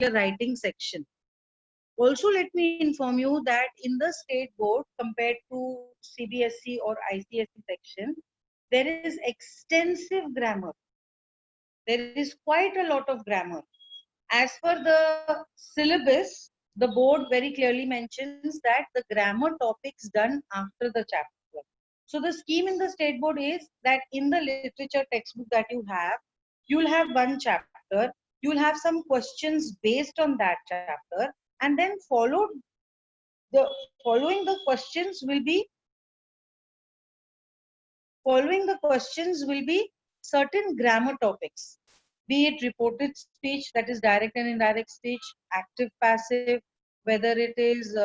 writing section. Also, let me inform you that in the state board compared to CBSE or ICSE section, there is extensive grammar. There is quite a lot of grammar. As per the syllabus, the board very clearly mentions that the grammar topics done after the chapter. So the scheme in the state board is that in the literature textbook that you will have one chapter, you will have some questions based on that chapter, and then the following the questions will be certain grammar topics, be it reported speech, that is direct and indirect speech, active, passive, whether it is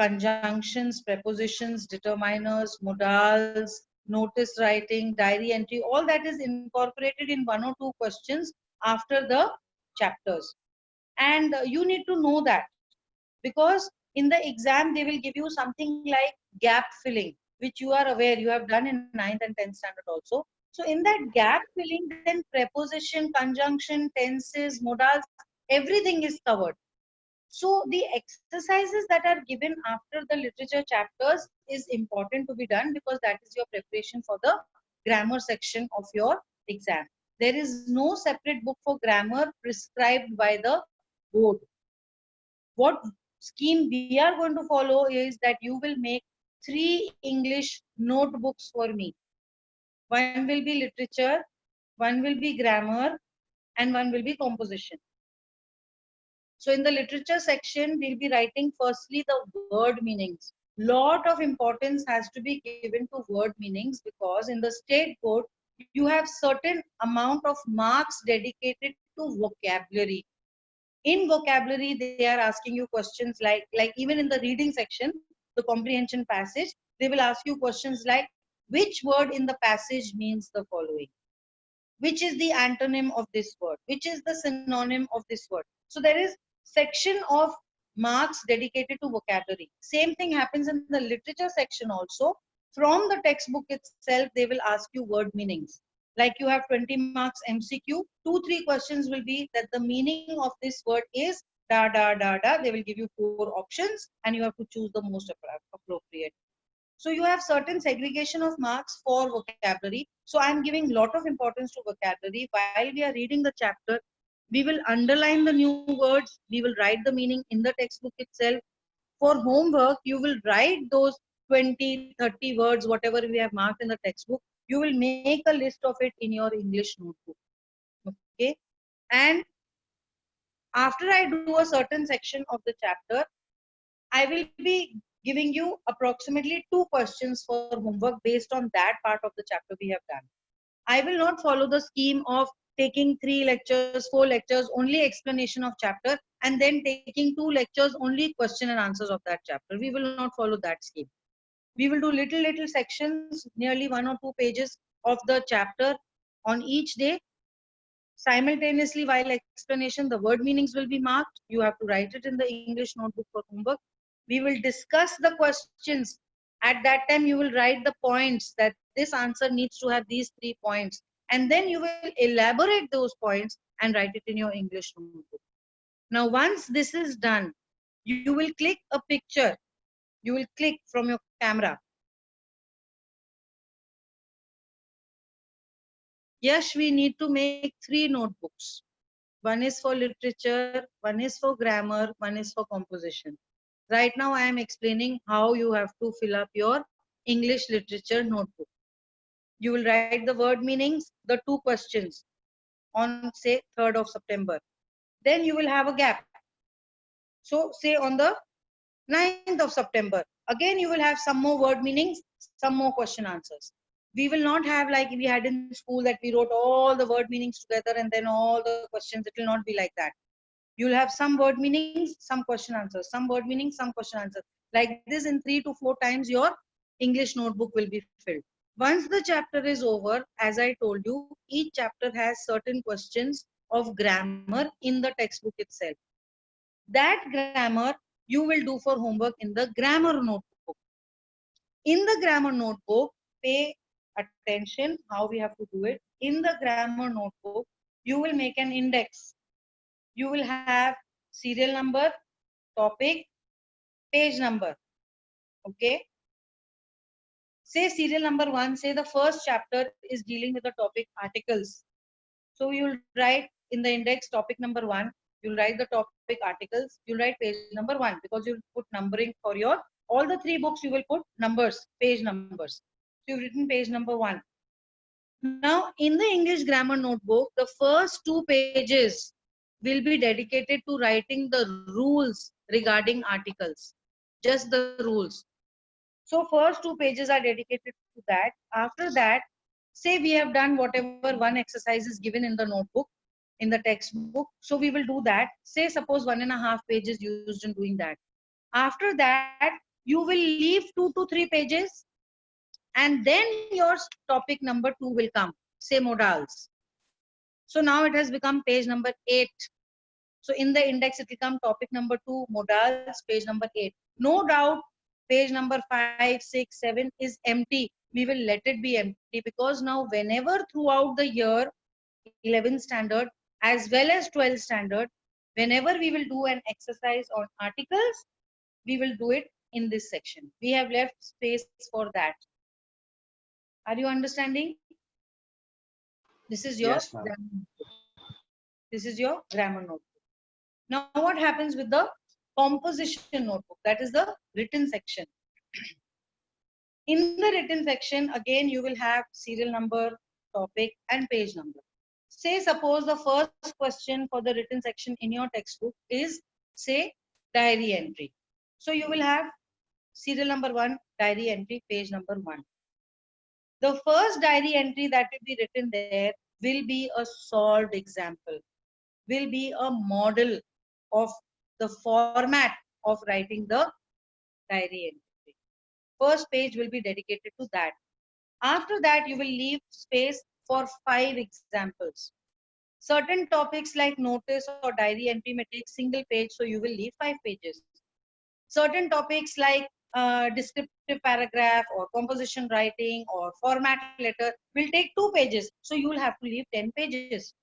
conjunctions, prepositions, determiners, modals, notice writing, diary entry, all that is incorporated in one or two questions after the chapters. And you need to know that, because in the exam they will give you something like gap filling, which you are aware you have done in 9th and 10th standard also. So in that gap filling, then preposition, conjunction, tenses, modals, everything is covered. So the exercises that are given after the literature chapters is important to be done, because that is your preparation for the grammar section of your exam. There is no separate book for grammar prescribed by the board. What scheme we are going to follow is that you will make 3 English notebooks for me. One will be literature, one will be grammar, and one will be composition. So in the literature section, we'll be writing firstly the word meanings. Lot of importance has to be given to word meanings, because in the state board, you have certain amount of marks dedicated to vocabulary. In vocabulary, they are asking you questions like even in the reading section, the comprehension passage, they will ask you questions like, which word in the passage means the following? Which is the antonym of this word? Which is the synonym of this word? So there is section of marks dedicated to vocabulary. Same thing happens in the literature section also. From the textbook itself, they will ask you word meanings. Like you have 20 marks MCQ, 2-3 questions will be that the meaning of this word is da da da da. They will give you 4 options and you have to choose the most appropriate. So you have certain segregation of marks for vocabulary. So I'm giving lot of importance to vocabulary. While we are reading the chapter, we will underline the new words. We will write the meaning in the textbook itself. For homework, you will write those 20, 30 words, whatever we have marked in the textbook. You will make a list of it in your English notebook. Okay. And after I do a certain section of the chapter, I will be giving you approximately 2 questions for homework based on that part of the chapter we have done. I will not follow the scheme of taking 3 lectures, 4 lectures, only explanation of chapter, and then taking 2 lectures, only question and answers of that chapter. We will not follow that scheme. We will do little sections, nearly 1 or 2 pages of the chapter on each day. Simultaneously, while explanation, the word meanings will be marked. You have to write it in the English notebook for homework. We will discuss the questions. At that time, you will write the points that this answer needs to have these 3 points. And then you will elaborate those points and write it in your English notebook. Now, once this is done, you will click a picture. You will click from your camera. Yes, we need to make 3 notebooks. One is for literature, one is for grammar, one is for composition. Right now, I am explaining how you have to fill up your English literature notebook. You will write the word meanings, the 2 questions on, say, 3rd of September. Then you will have a gap. So, say on the 9th of September, again you will have some more word meanings, some more question answers. We will not have like we had in school that we wrote all the word meanings together and then all the questions. It will not be like that. You will have some word meanings, some question answers, some word meanings, some question answers. Like this, in 3 to 4 times your English notebook will be filled. Once the chapter is over, as I told you, each chapter has certain questions of grammar in the textbook itself. That grammar you will do for homework in the grammar notebook. In the grammar notebook, pay attention how we have to do it. In the grammar notebook, you will make an index. you will have serial number, topic, page number. Okay. Say serial number 1, say the first chapter is dealing with the topic articles. So you'll write in the index topic number 1, you'll write the topic articles, you'll write page number 1 because you'll put numbering for your, all the 3 books you will put numbers, page numbers. So you've written page number 1. Now in the English grammar notebook, the first 2 pages will be dedicated to writing the rules regarding articles, just the rules. So first 2 pages are dedicated to that. After that, say we have done whatever one exercise is given in the notebook, in the textbook. So we will do that. Say suppose 1.5 pages used in doing that. After that, you will leave 2 to 3 pages and then your topic number 2 will come. Say modals. So now it has become page number 8. So in the index, it will come topic number 2, modals, page number 8. No doubt, page number 5, 6, 7 is empty. We will let it be empty because now whenever throughout the year, 11th standard as well as 12th standard, whenever we will do an exercise on articles, we will do it in this section. We have left space for that. Are you understanding? This is your Yes, ma'am. grammar notebook. This is your grammar notebook. Now what happens with the composition notebook? That is the written section. In the written section, again, you will have serial number, topic, and page number. Say, suppose the first question for the written section in your textbook is, say, diary entry. So you will have serial number 1, diary entry, page number 1. The first diary entry that will be written there will be a solved example, will be a model of the format of writing the diary entry. First page will be dedicated to that. After that, you will leave space for 5 examples. Certain topics like notice or diary entry may take single page, so you will leave 5 pages. Certain topics like descriptive paragraph or composition writing or format letter will take 2 pages, so you will have to leave 10 pages.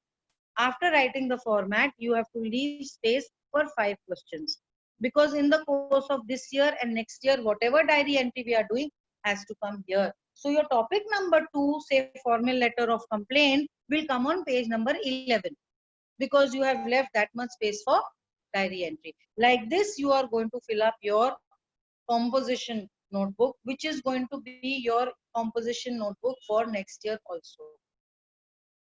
After writing the format, you have to leave space for 5 questions. Because in the course of this year and next year, whatever diary entry we are doing has to come here. So your topic number 2, say formal letter of complaint, will come on page number 11 because you have left that much space for diary entry. Like this, you are going to fill up your composition notebook, which is going to be your composition notebook for next year also.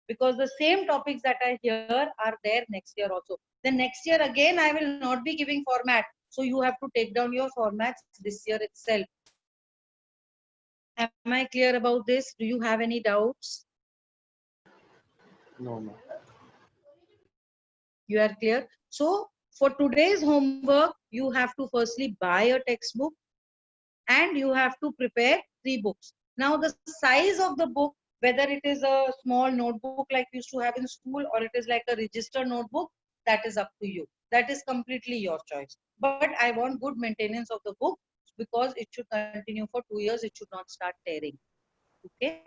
Because the same topics that are here are there next year also. Then next year again, I will not be giving format. So you have to take down your formats this year itself. Am I clear about this? Do you have any doubts? No, ma'am. You are clear? So for today's homework, you have to firstly buy a textbook and you have to prepare 3 books. Now the size of the book, whether it is a small notebook like you used to have in school or it is like a register notebook, that is up to you. That is completely your choice. But I want good maintenance of the book because it should continue for 2 years. It should not start tearing. Okay.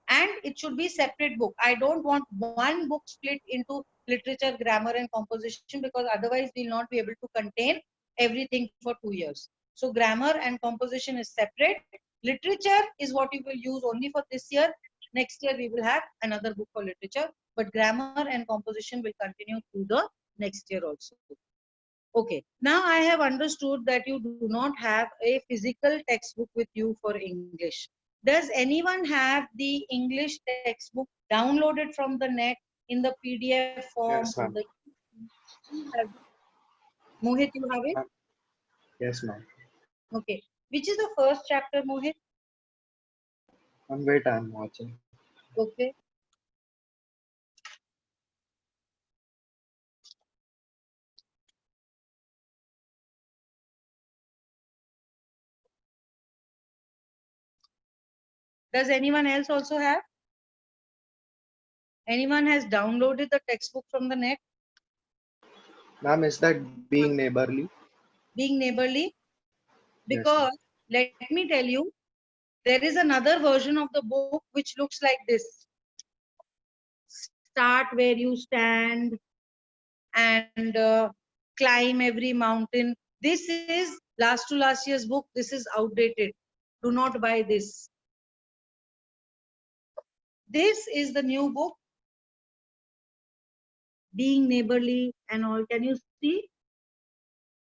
And it should be separate book. I don't want one book split into literature, grammar and composition because otherwise we'll not be able to contain everything for 2 years. So grammar and composition is separate. Literature is what you will use only for this year. Next year we will have another book for literature, but grammar and composition will continue through the next year also. Okay, now I have understood that you do not have a physical textbook with you for English. Does anyone have the English textbook downloaded from the net in the PDF form Yes, or ma'am. the Mohit, you have it? Ma'am. Yes, ma'am. Okay. Which is the first chapter, Mohit? Wait, I'm watching. Okay. Does anyone else also have? Anyone has downloaded the textbook from the net? Ma'am, is that being neighborly? Being neighborly? Yes, ma'am. Because let me tell you, there is another version of the book which looks like this. Start where you stand and climb every mountain. This is last to last year's book. This is outdated. Do not buy this. This is the new book, Being Neighborly and all. Can you see?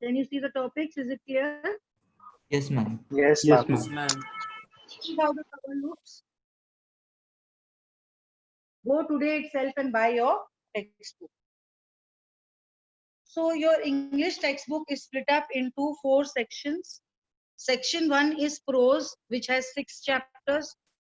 Can you see the topics? Is it clear? Yes, ma'am. Yes, Yes, ma'am. ma'am. ma'am. See how the cover looks. Go today itself and buy your textbook. So your English textbook is split up into 4 sections. Section 1 is prose, which has 6 chapters.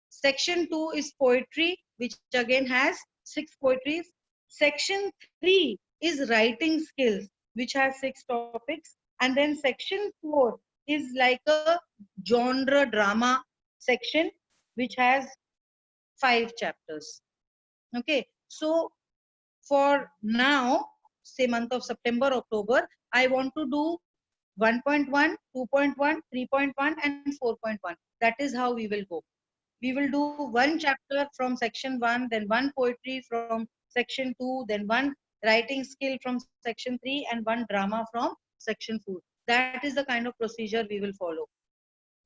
Section 2 is poetry, which again has 6 poetries. Section 3 is writing skills, which has 6 topics. And then section 4 is like a genre drama section, which has 5 chapters. Okay, so for now, say month of September, October, I want to do 1.1, 2.1, 3.1 and 4.1. That is how we will go. We will do one chapter from section 1, then one poetry from section 2, then one writing skill from section 3 and one drama from section 4. That is the kind of procedure we will follow.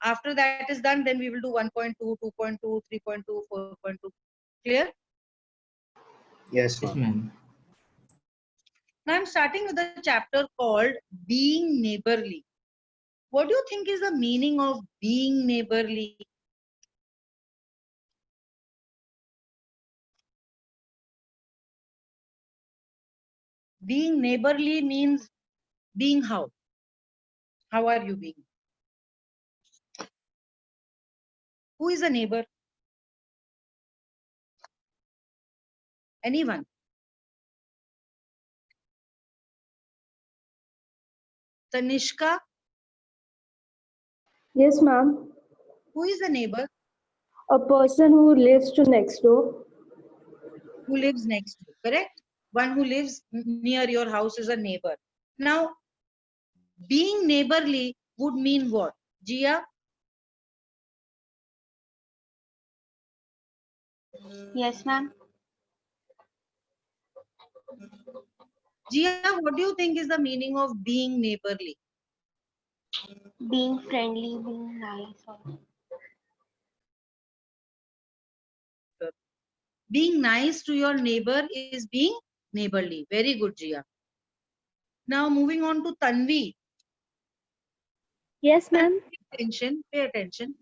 After that is done, then we will do 1.2, 2.2, 3.2, 4.2. Clear? Yes, Yes, ma'am. ma'am. Now I'm starting with a chapter called Being Neighborly. What do you think is the meaning of being neighborly? Being neighborly means being how? How are you being? Who is a neighbor? Anyone? Tanishka, Yes, ma'am. who is a neighbor? A person who lives to next door. Who lives next to you, correct? One who lives near your house is a neighbor. Now, being neighborly would mean what? Jia, Yes, ma'am. Jia, what do you think is the meaning of being neighborly? Being friendly, being nice. Being nice to your neighbor is being neighborly. Very good, Jia. Now, moving on to Tanvi. Yes, ma'am. Pay attention.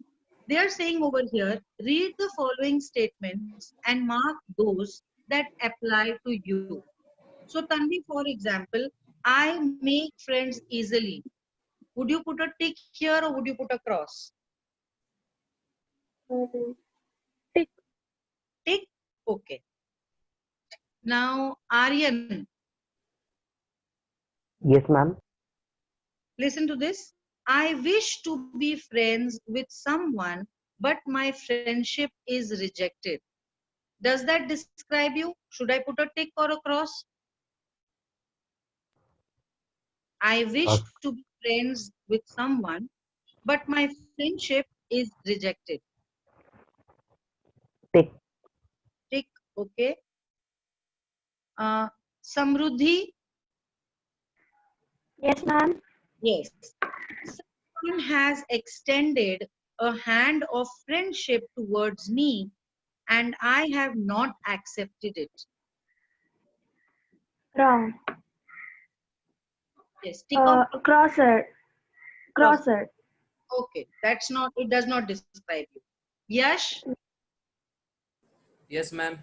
They are saying over here, read the following statements and mark those that apply to you. So Tanvi, for example, I make friends easily. Would you put a tick here or would you put a cross? Tick. Tick? Okay. Now, Aryan, Yes, ma'am. listen to this. I wish to be friends with someone, but my friendship is rejected. Does that describe you? Should I put a tick or a cross? I wish to be friends with someone, but my friendship is rejected. Tick. Tick, okay. Samruddhi, Yes, ma'am. yes. Someone has extended a hand of friendship towards me and I have not accepted it. Wrong. Yes, tick or Crosser. cross. Crosser. Okay, that's not, it does not describe you. Yash, Yes, ma'am.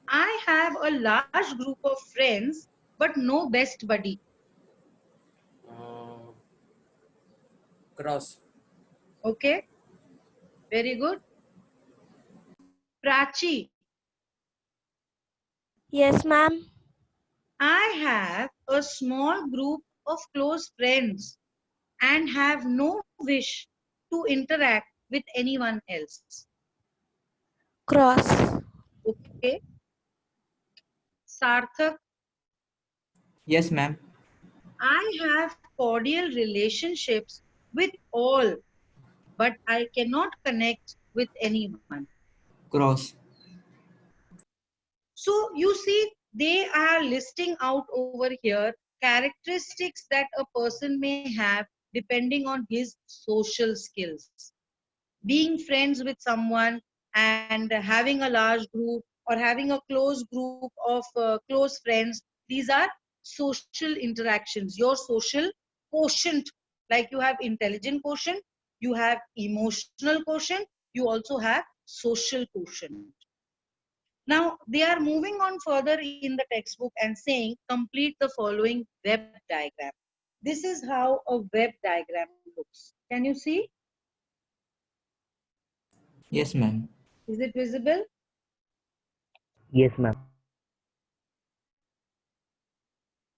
I have a large group of friends, but no best buddy. Cross. Okay, very good. Prachi, Yes, ma'am. I have a small group of close friends and have no wish to interact with anyone else. Cross. Okay. Sarthak, Yes, ma'am. I have cordial relationships with all, but I cannot connect with anyone. Cross. So you see, they are listing out over here characteristics that a person may have depending on his social skills. Being friends with someone and having a large group or having a close group of close friends, these are social interactions. Your social quotient, like you have intelligent quotient, you have emotional quotient, you also have social quotient. Now they are moving on further in the textbook and saying complete the following web diagram. This is how a web diagram looks. Can you see? Yes, ma'am. Is it visible? Yes, ma'am.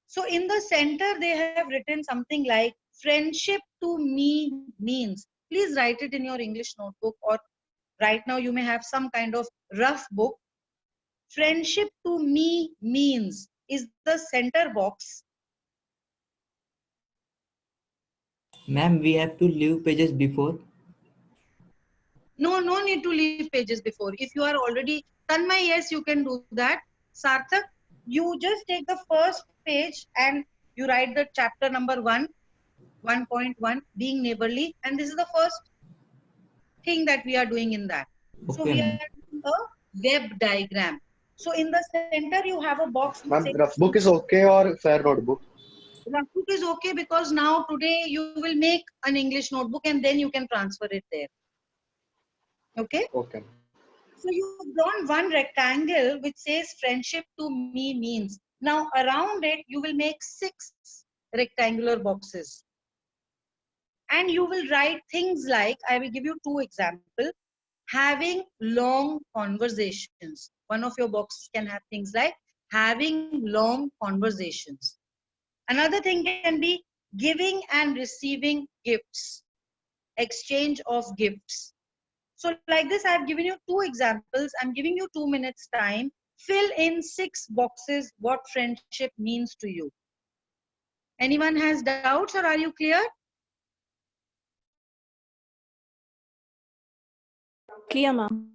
So in the center, they have written something like friendship to me means. Please write it in your English notebook, or right now you may have some kind of rough book. Friendship to me means is the center box. Ma'am, we have to leave pages before. No, no need to leave pages before. If you are already, Tanmay, yes, you can do that. Sarthak, you just take the first page and you write the chapter number 1.1, being neighborly, and this is the first thing that we are doing in that. So Okay, we ma'am. are doing a web diagram. So in the center, you have a box which Ma'am, says rough book is okay or fair notebook? notebook is okay because now today you will make an English notebook and then you can transfer it there. Okay. Okay. So you've drawn one rectangle which says friendship to me means. Now around it, you will make 6 rectangular boxes. And you will write things like, I will give you 2 examples. Having long conversations. One of your boxes can have things like having long conversations. Another thing can be giving and receiving gifts, exchange of gifts. So like this, I've given you 2 examples. I'm giving you 2 minutes time. Fill in 6 boxes what friendship means to you. Anyone has doubts or are you clear? Clear, ma'am.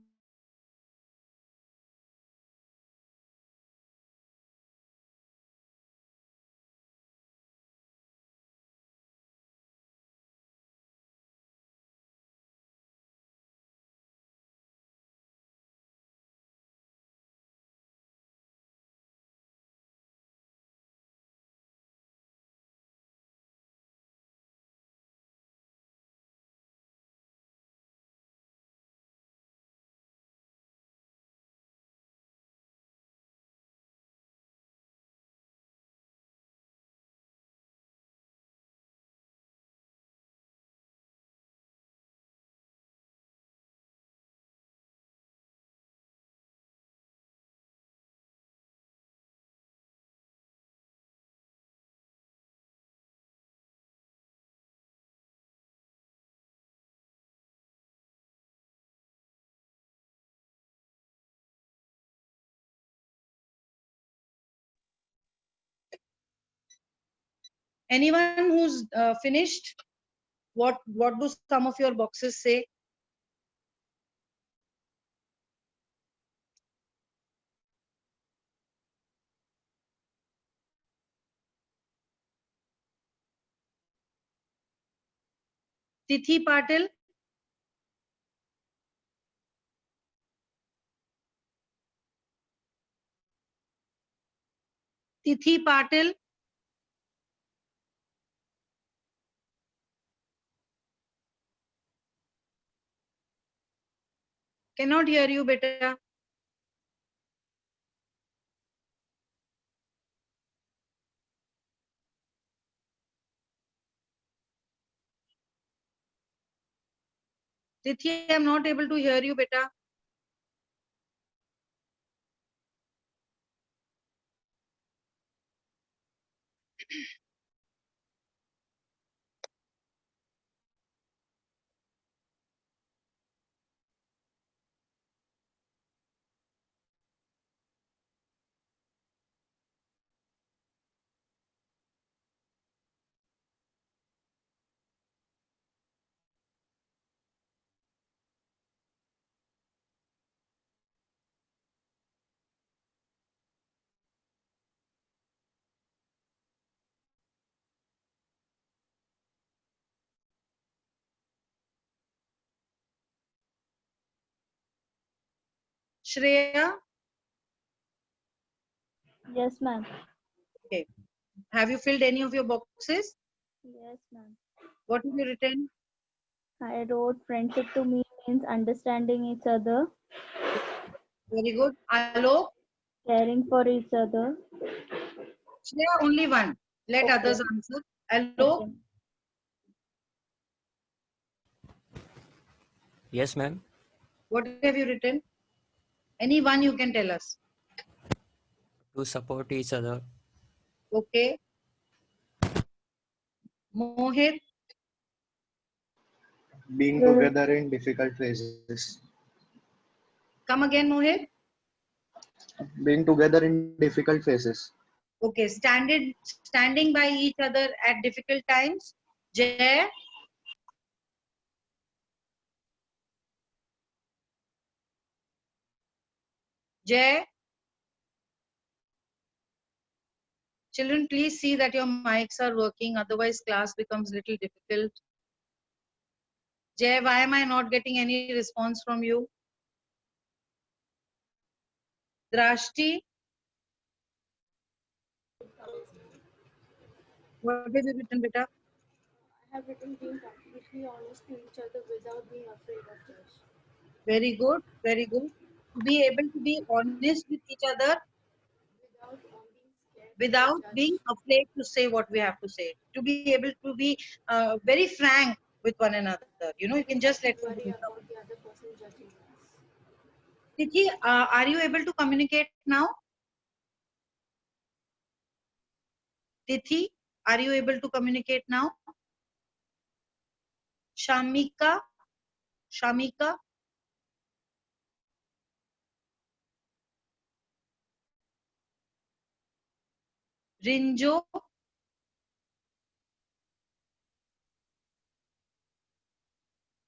Anyone who's finished? What do some of your boxes say? Tithi Patil, Tithi Patil, cannot hear you, beta. Tithi, I'm not able to hear you, beta. Shreya? Yes, ma'am. Okay. Have you filled any of your boxes? Yes, ma'am. What have you written? I wrote friendship to me means understanding each other, Very good. Alok? caring for each other. Shreya, only one. Let Okay. others answer. Alok? Okay. Yes, ma'am. What have you written? Any one you can tell us. To support each other. Okay. Mohit? Being together in difficult phases. Come again, Mohit. Being together in difficult phases. Okay. Standing by each other at difficult times. Jay? Jay? Children, please see that your mics are working. Otherwise, class becomes little difficult. Jay, why am I not getting any response from you? Drashti? What have you written, beta? I have written being completely honest to each other without being afraid of judge. Very good. Very good. To be able to be honest with each other Without being scared to without be being judged. afraid to say what we have to say. To be able to be very frank with one another. You know, you can just let your Worry guard down. about the other person judging us. Tithi, are you able to communicate now? Tithi, are you able to communicate now? Shamika? Shamika? Rinjo?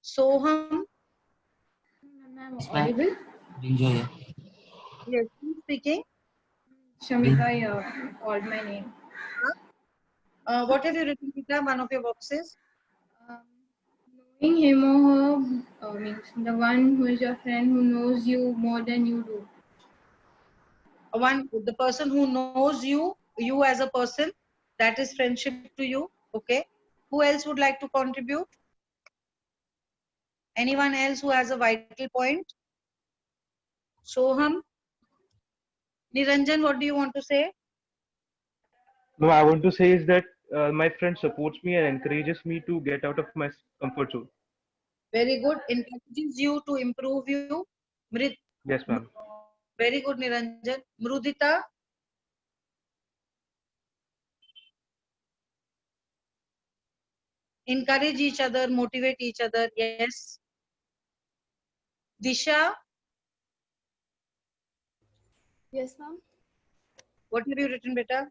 Soham? Ma'am, Yes, ma'am. audible? Enjoy. Yeah. Yes, who's speaking? Shamika, called my name. What have you written, Peter? One of your boxes? Um, Knowing him or her means the one who is your friend who knows you more than you do. The person who knows you as a person, that is friendship to you. Okay. Who else would like to contribute? Anyone else who has a vital point? Soham? Niranjan, what do you want to say? No, I want to say is that my friend supports me and encourages me to get out of my comfort zone. Very good. Encourages you to improve you. Mrit, Yes, ma'am. very good, Niranjan. Mrudita? Encourage each other, motivate each other. Yes. Disha? Yes, ma'am. What have you written, beta?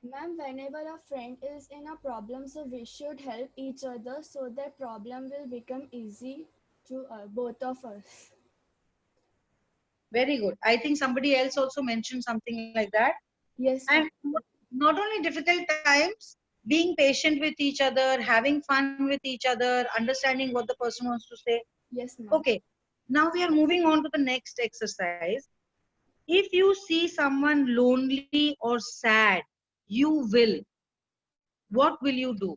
Ma'am, whenever a friend is in a problem, so we should help each other so that problem will become easy to both of us. Very good. I think somebody else also mentioned something like that. Yes, ma'am. And not only difficult times, being patient with each other, having fun with each other, understanding what the person wants to say. Yes, ma'am. Okay. Now we are moving on to the next exercise. If you see someone lonely or sad, you will. What will you do?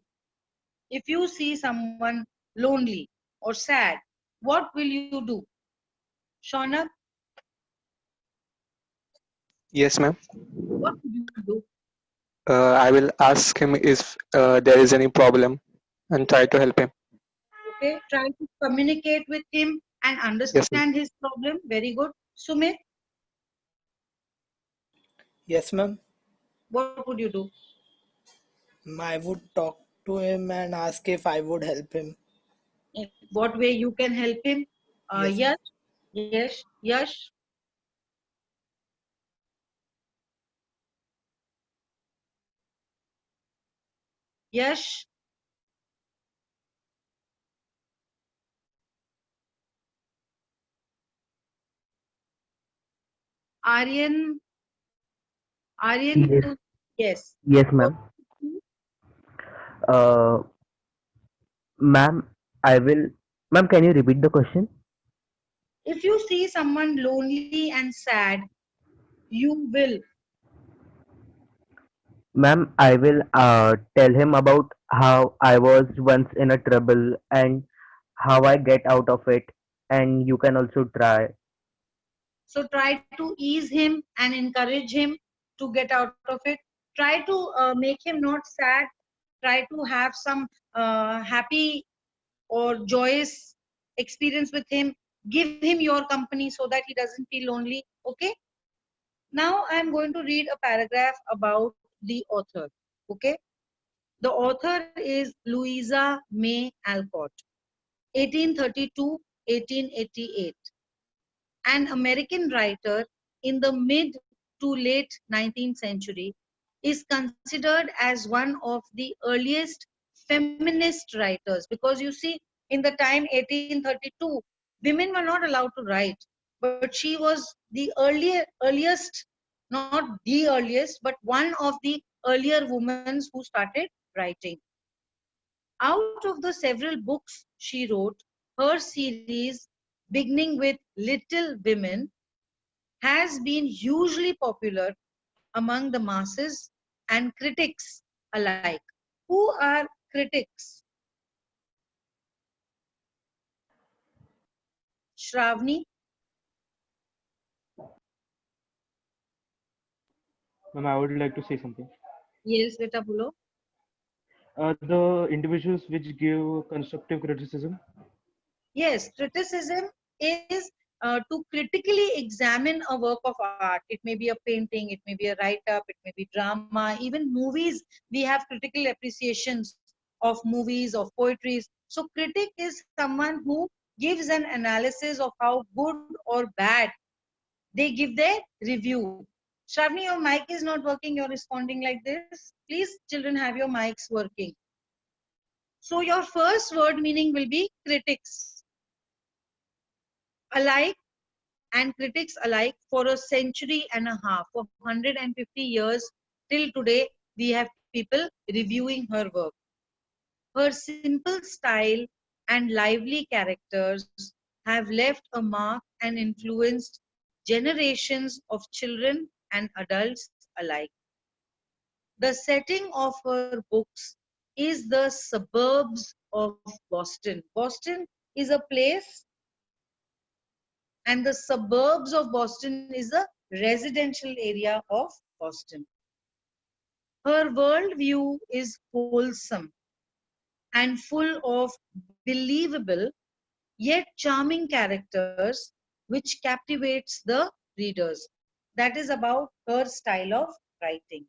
If you see someone lonely or sad, what will you do? Shaunak, Yes, ma'am. what would you do? I will ask him if there is any problem and try to help him. Okay, try to communicate with him and Yes, ma'am. understand his problem. Very good. Sumit, Yes, ma'am. what would you do? I would talk to him and ask if I would help him. In what way you can help him? Yes, ma'am. Yash, Yash, Yash, Aryan, Yes, yes. yes, What? ma'am. Uh, Ma'am, I will. Ma'am, can you repeat the question? If you see someone lonely and sad, you will. Ma'am, I will tell him about how I was once in a trouble and how I get out of it, and you can also try. So try to ease him and encourage him to get out of it. Try to make him not sad. Try to have some happy or joyous experience with him. Give him your company so that he doesn't feel lonely. Okay. Now I'm going to read a paragraph about the author. Okay. The author is Louisa May Alcott, 1832-1888. An American writer in the mid to late 19th century, is considered as one of the earliest feminist writers, because you see, in the time 1832, women were not allowed to write, but she was the earliest, not the earliest, but one of the earlier women who started writing. Out of the several books she wrote, her series, beginning with Little Women, has been hugely popular among the masses and critics alike. Who are critics? Shravani? Ma'am, I would like to say something. Yes, beta bolo. The individuals which give constructive criticism. Yes, criticism is to critically examine a work of art. It may be a painting, it may be a write-up, it may be drama, even movies. We have critical appreciations of movies, of poetries. So critic is someone who gives an analysis of how good or bad they give their review. Shravani, your mic is not working, you're responding like this. Please, children, have your mics working. So your first word meaning will be critics. Alike and critics alike, for a century and a half, for 150 years till today, we have people reviewing her work. Her simple style and lively characters have left a mark and influenced generations of children and adults alike. The setting of her books is the suburbs of Boston. Boston is a place, and the suburbs of Boston is a residential area of Boston. Her worldview is wholesome and full of believable yet charming characters which captivates the readers. That is about her style of writing.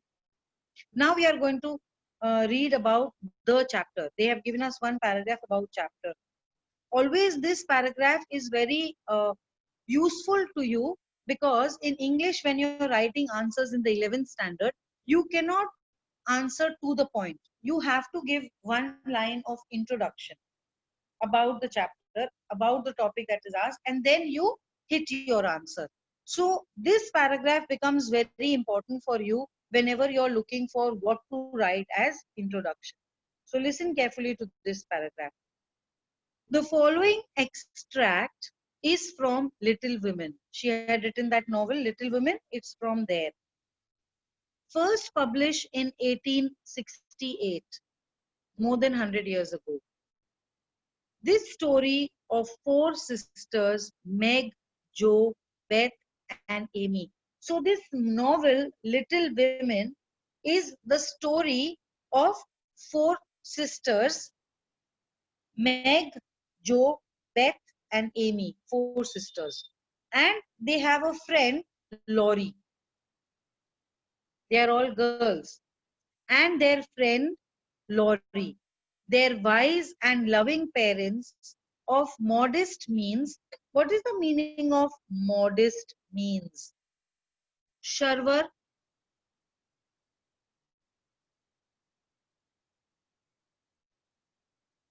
Now we are going to read about the chapter. They have given us one paragraph about chapter. Always this paragraph is very useful to you, because in English, when you're writing answers in the 11th standard, you cannot answer to the point. You have to give one line of introduction about the chapter, about the topic that is asked, and then you hit your answer. So this paragraph becomes very important for you whenever you're looking for what to write as introduction. So listen carefully to this paragraph. The following extract is from Little Women. She had written that novel, Little Women. It's from there. First published in 1868, more than 100 years ago. This story of four sisters, Meg, Jo, Beth, and Amy. So this novel, Little Women, is the story of four sisters, Meg, Jo, Beth, and Amy, four sisters. And they have a friend, Laurie. They are all girls. And their friend, Laurie. Their wise and loving parents of modest means. What is the meaning of modest means? Sharwar?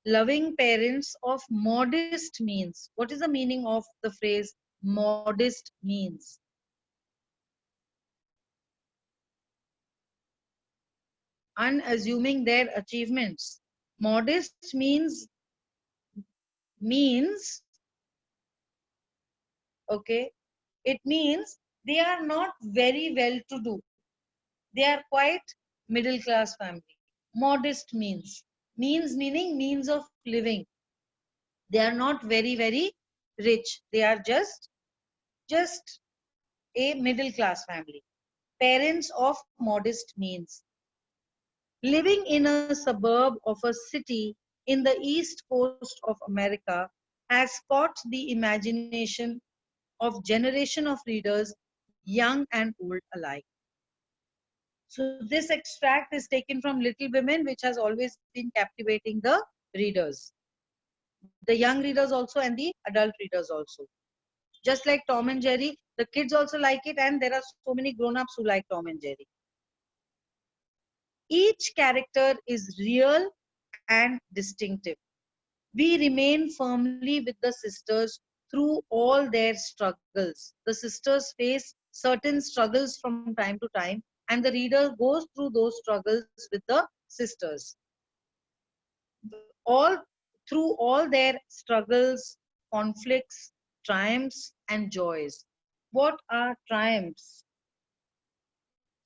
Loving parents of modest means. What is the meaning of the phrase modest means? Unassuming their achievements. Modest means Okay, it means they are not very well to do. They are quite middle class family. Modest means meaning means of living. They are not very rich. They are just a middle class family. Parents of modest means. Living in a suburb of a city in the east coast of America has caught the imagination of generation of readers, young and old alike. So this extract is taken from Little Women, which has always been captivating the readers, the young readers also and the adult readers also. Just like Tom and Jerry, the kids also like it, and there are so many grown-ups who like Tom and Jerry. Each character is real and distinctive. We remain firmly with the sisters through all their struggles. The sisters face certain struggles from time to time, and the reader goes through those struggles with the sisters. All through all their struggles, conflicts, triumphs, and joys. What are triumphs?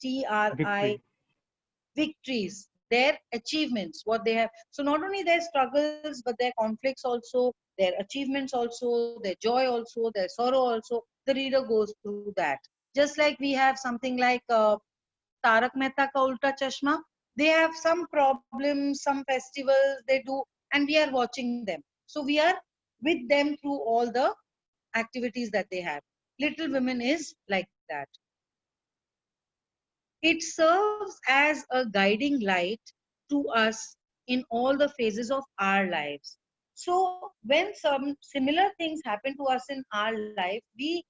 TRI, Victory. victories, their achievements, what they have. So not only their struggles, but their conflicts also, their achievements also, their joy also, their sorrow also. The reader goes through that. Just like we have something like Tarak Mehta Ka Ulta Chashma, they have some problems, some festivals they do, and we are watching them. So we are with them through all the activities that they have. Little Women is like that. It serves as a guiding light to us in all the phases of our lives. So when some similar things happen to us in our life, we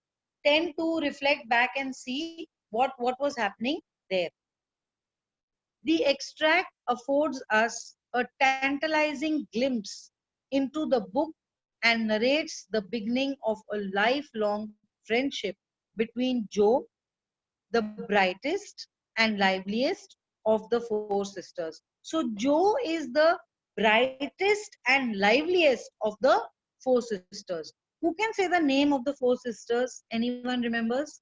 tend to reflect back and see what was happening there. The extract affords us a tantalizing glimpse into the book and narrates the beginning of a lifelong friendship between Jo, the brightest and liveliest of the four sisters. So Jo is the brightest and liveliest of the four sisters. Who can say the name of the four sisters? Anyone remembers?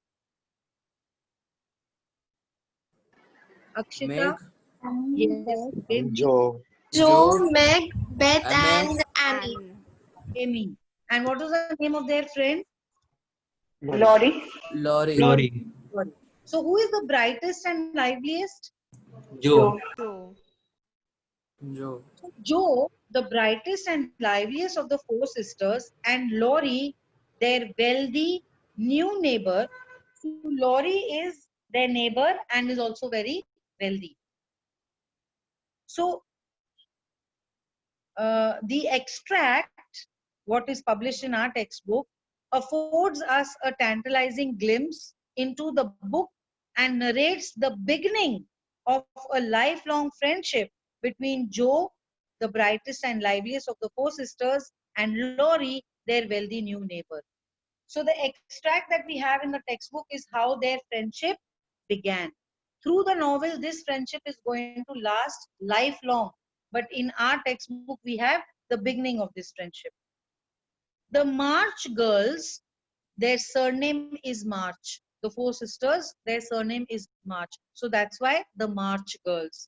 Akshita? Meg, Yes. Joe. Joe, Joe, Meg, Beth, Ame, and Annie. Anne. Amy. And what was the name of their friend? Laurie. Lori, Glory. Sorry. So who is the brightest and liveliest? Joe. Joe. Joe, Jo, the brightest and liveliest of the four sisters, and Laurie, their wealthy new neighbor. So Laurie is their neighbor and is also very wealthy. So the extract, what is published in our textbook, affords us a tantalizing glimpse into the book and narrates the beginning of a lifelong friendship between Jo, the brightest and liveliest of the four sisters, and Laurie, their wealthy new neighbor. So the extract that we have in the textbook is how their friendship began. Through the novel, this friendship is going to last lifelong. But in our textbook, we have the beginning of this friendship. The March girls, their surname is March. The four sisters, their surname is March. So that's why the March girls.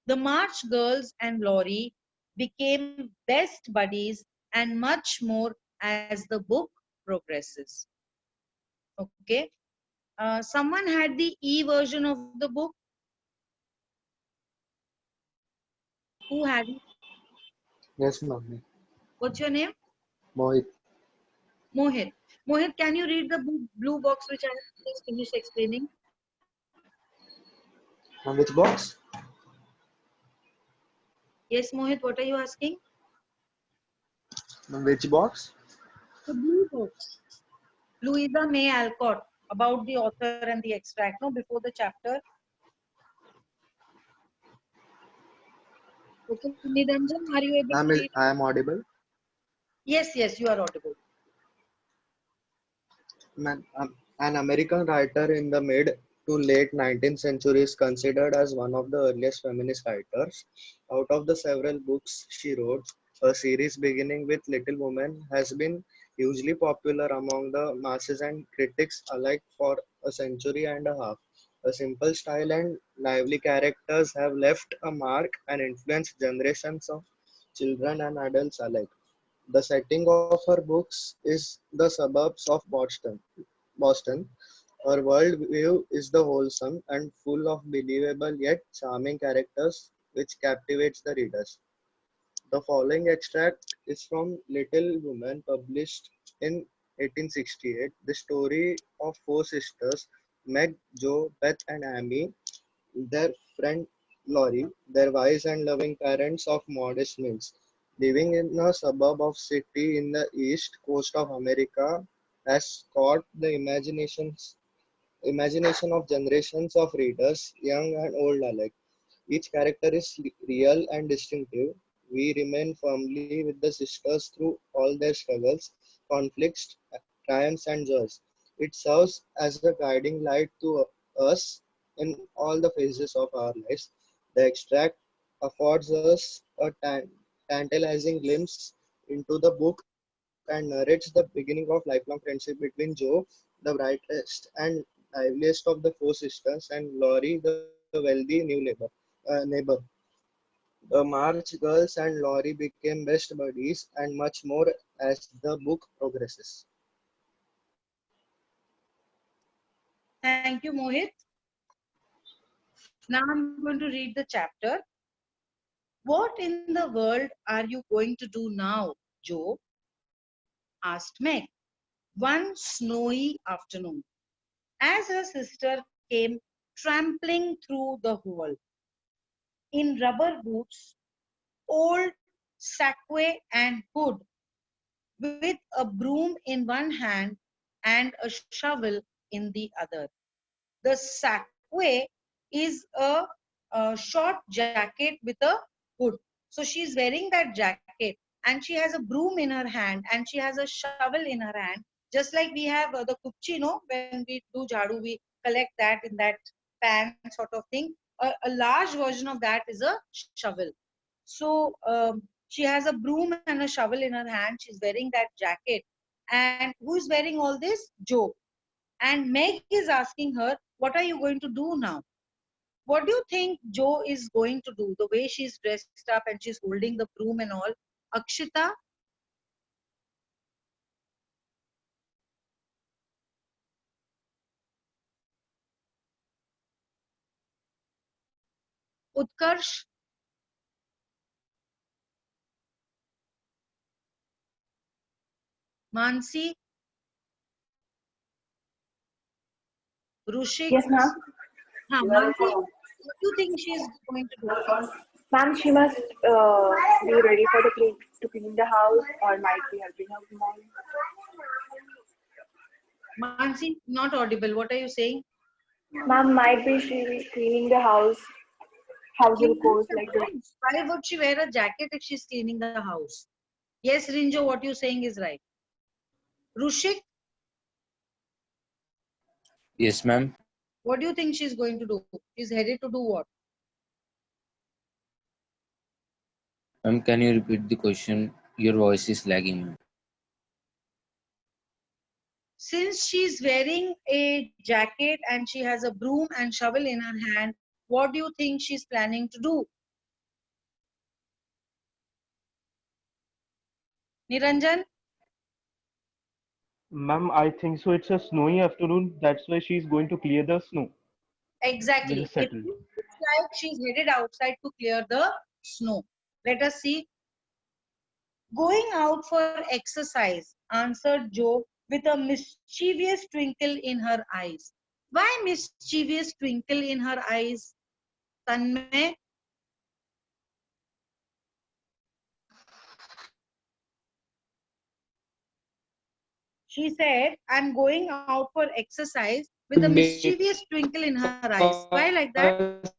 The March girls and Laurie became best buddies and much more as the book progresses. Okay. Someone had the E version of the book. Who had it? Yes, mummy. What's your name? Mohit. Mohit. Mohit, can you read the blue box which I have just finished explaining? Which box? Yes, Mohit, what are you asking? Which box? The blue box. Louisa May Alcott, about the author and the extract, no, before the chapter. Okay, Niranjan, are you able to read? I am audible. Yes, yes, you are audible. An American writer in the mid to late 19th century is considered as one of the earliest feminist writers. Out of the several books she wrote, a series beginning with Little Women has been hugely popular among the masses and critics alike for a century and a half. A simple style and lively characters have left a mark and influenced generations of children and adults alike. The setting of her books is the suburbs of Boston. Her world view is the wholesome and full of believable yet charming characters which captivates the readers. The following extract is from Little Women, published in 1868. The story of four sisters, Meg, Jo, Beth, and Amy, their friend Laurie, their wise and loving parents of modest means, living in a suburb of city in the east coast of America, has caught the imagination of generations of readers, young and old alike. Each character is real and distinctive. We remain firmly with the sisters through all their struggles, conflicts, triumphs, and joys. It serves as a guiding light to us in all the phases of our lives. The extract affords us a tantalizing glimpse into the book and narrates the beginning of lifelong friendship between Joe, the brightest and liveliest of the four sisters, and Laurie, the wealthy neighbor. The March girls and Laurie became best buddies and much more as the book progresses. Thank you, Mohit. Now I'm going to read the chapter. What in the world are you going to do now, Joe? Asked Meg. One snowy afternoon, as her sister came trampling through the hall in rubber boots, old sacque and hood, with a broom in one hand and a shovel in the other. The sacque is a short jacket with a hood. So she's wearing that jacket and she has a broom in her hand and she has a shovel in her hand. Just like we have the kupchi, when we do jhadu, we collect that in that pan sort of thing. A large version of that is a shovel. So she has a broom and a shovel in her hand. She's wearing that jacket. And who is wearing all this? Joe. And Meg is asking her, what are you going to do now? What do you think Joe is going to do? The way she's dressed up and she's holding the broom and all. Akshita? Utkarsh? Mansi? Rushik? Yes, ma'am. Mansi, what do you think she is going to do? Ma'am, she must be ready for the to clean the house or might be helping her mom. Mansi, not audible. What are you saying? Ma'am, might be she cleaning the house, household chores like this. Why would she wear a jacket if she's cleaning the house? Yes, Rinjo, what you're saying is right. Rushik? Yes, ma'am. What do you think she's going to do? She's headed to do what? Ma'am, can you repeat the question? Your voice is lagging, ma'am. Since she's wearing a jacket and she has a broom and shovel in her hand, what do you think she's planning to do? Niranjan? Ma'am, I think so. It's a snowy afternoon. That's why she's going to clear the snow. Exactly. This is It settled. looks like she's headed outside to clear the snow. Let us see. Going out for exercise, answered Joe with a mischievous twinkle in her eyes. Why mischievous twinkle in her eyes? Tanmay? She said, I'm going out for exercise with a mischievous twinkle in her eyes. Why like that?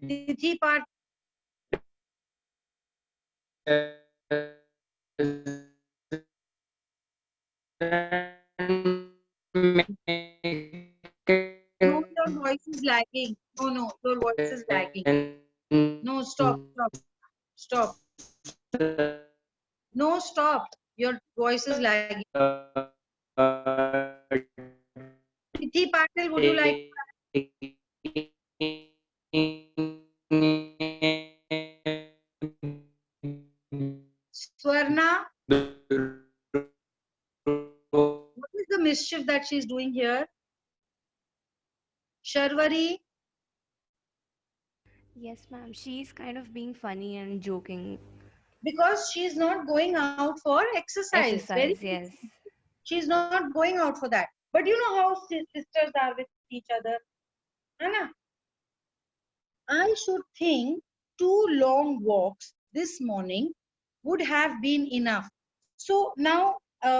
Tithi part. Lower your voice, lagging. Oh no, your voice is lagging. No, stop, stop, stop. No, stop. Your voice is lagging. Tithi Patil, would you like Swarna? What is the mischief that she's doing here? Sharvari? Yes, ma'am. She's kind of being funny and joking. Because she's not going out for exercise. Very Exercise, yes. she's not going out for that. But you know how sisters are with each other. Anna, I should think 2 long walks this morning would have been enough. So now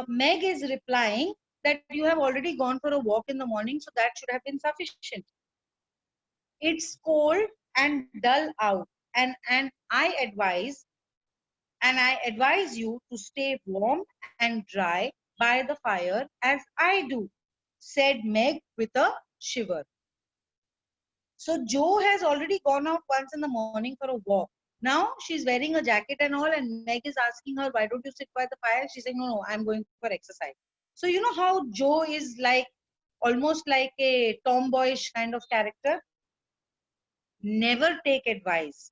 Meg is replying that you have already gone for a walk in the morning, so that should have been sufficient. It's cold and dull out, and I advise you to stay warm and dry by the fire as I do, said Meg with a shiver. So Joe has already gone out once in the morning for a walk. Now she's wearing a jacket and all, and Meg is asking her, why don't you sit by the fire? She's saying, no, I'm going for exercise. So you know how Joe is like almost like a tomboyish kind of character? Never take advice.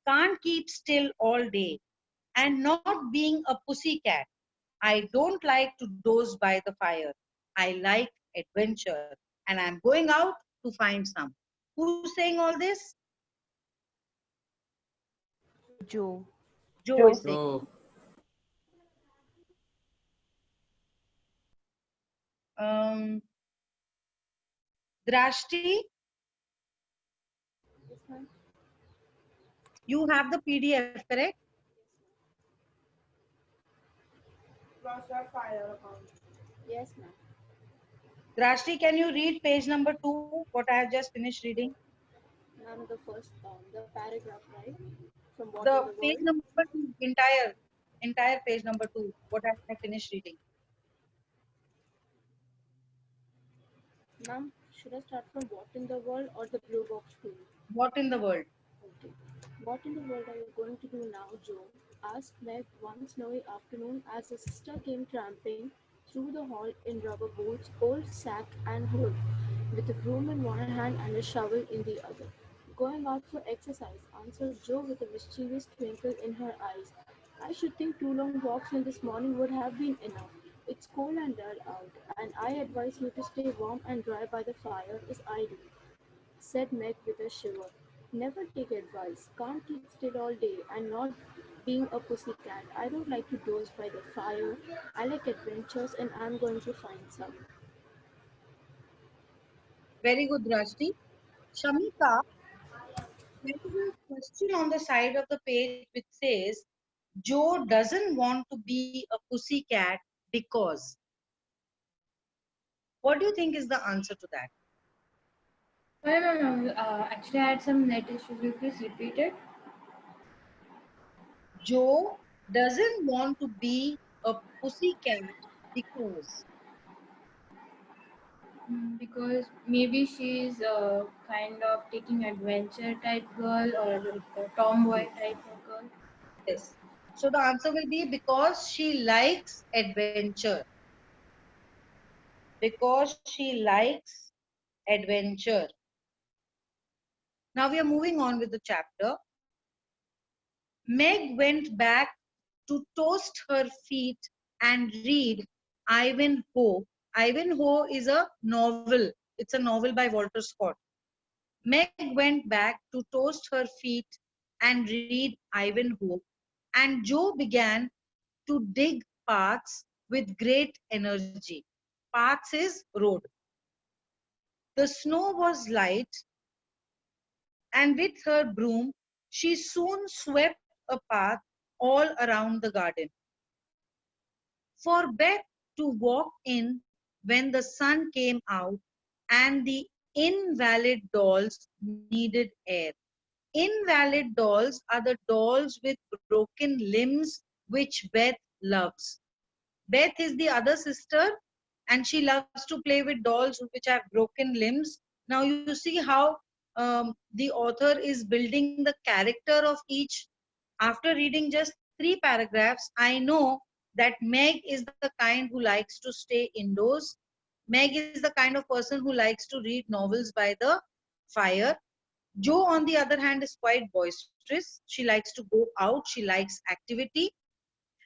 Can't keep still all day. And not being a pussycat. I don't like to doze by the fire. I like adventure. And I'm going out to find some. Who's saying all this? Joe. Joe is saying. Joe. Drashti, you have the PDF, correct? Yes, ma'am. Drashti, can you read page number 2, what I have just finished reading? Ma'am, the first, the paragraph, right? From what The in the page world? number 2, entire page number 2, what I have finished reading. Ma'am, should I start from what in the world or the blue box too? What in the world? Okay. What in the world are you going to do now, Joe? Asked Meg one snowy afternoon as her sister came tramping through the hall in rubber boots, old sack and hood, with a broom in one hand and a shovel in the other. Going out for exercise, answered Joe with a mischievous twinkle in her eyes. I should think 2 long walks in this morning would have been enough. It's cold and dull out, and I advise you to stay warm and dry by the fire as I do, said Meg with a shiver. Never take advice. Can't keep still all day, and not being a pussycat. I don't like to doze by the fire. I like adventures, and I'm going to find some. Very good, Drashti. Shamika, there is a question on the side of the page which says, Joe doesn't want to be a pussycat because. What do you think is the answer to that? Sorry, ma'am. Actually, I had some net issues. Will you please repeat it? Joe doesn't want to be a pussycat because. Because maybe she's kind of taking adventure type girl or like a tomboy type of girl. Yes. So the answer will be because she likes adventure. Because she likes adventure. Now we are moving on with the chapter. Meg went back to toast her feet and read Ivanhoe. Ivanhoe is a novel. It's a novel by Walter Scott. Meg went back to toast her feet and read Ivanhoe, and Joe began to dig paths with great energy. Paths is road. The snow was light, and with her broom, she soon swept a path all around the garden. For Beth to walk in when the sun came out and the invalid dolls needed air. Invalid dolls are the dolls with broken limbs which Beth loves. Beth is the other sister and she loves to play with dolls which have broken limbs Now you see how the author is building the character of each. After reading just 3 paragraphs, I know that Meg is the kind who likes to stay indoors. Meg is the kind of person who likes to read novels by the fire. Jo, on the other hand, is quite boisterous. She likes to go out. She likes activity.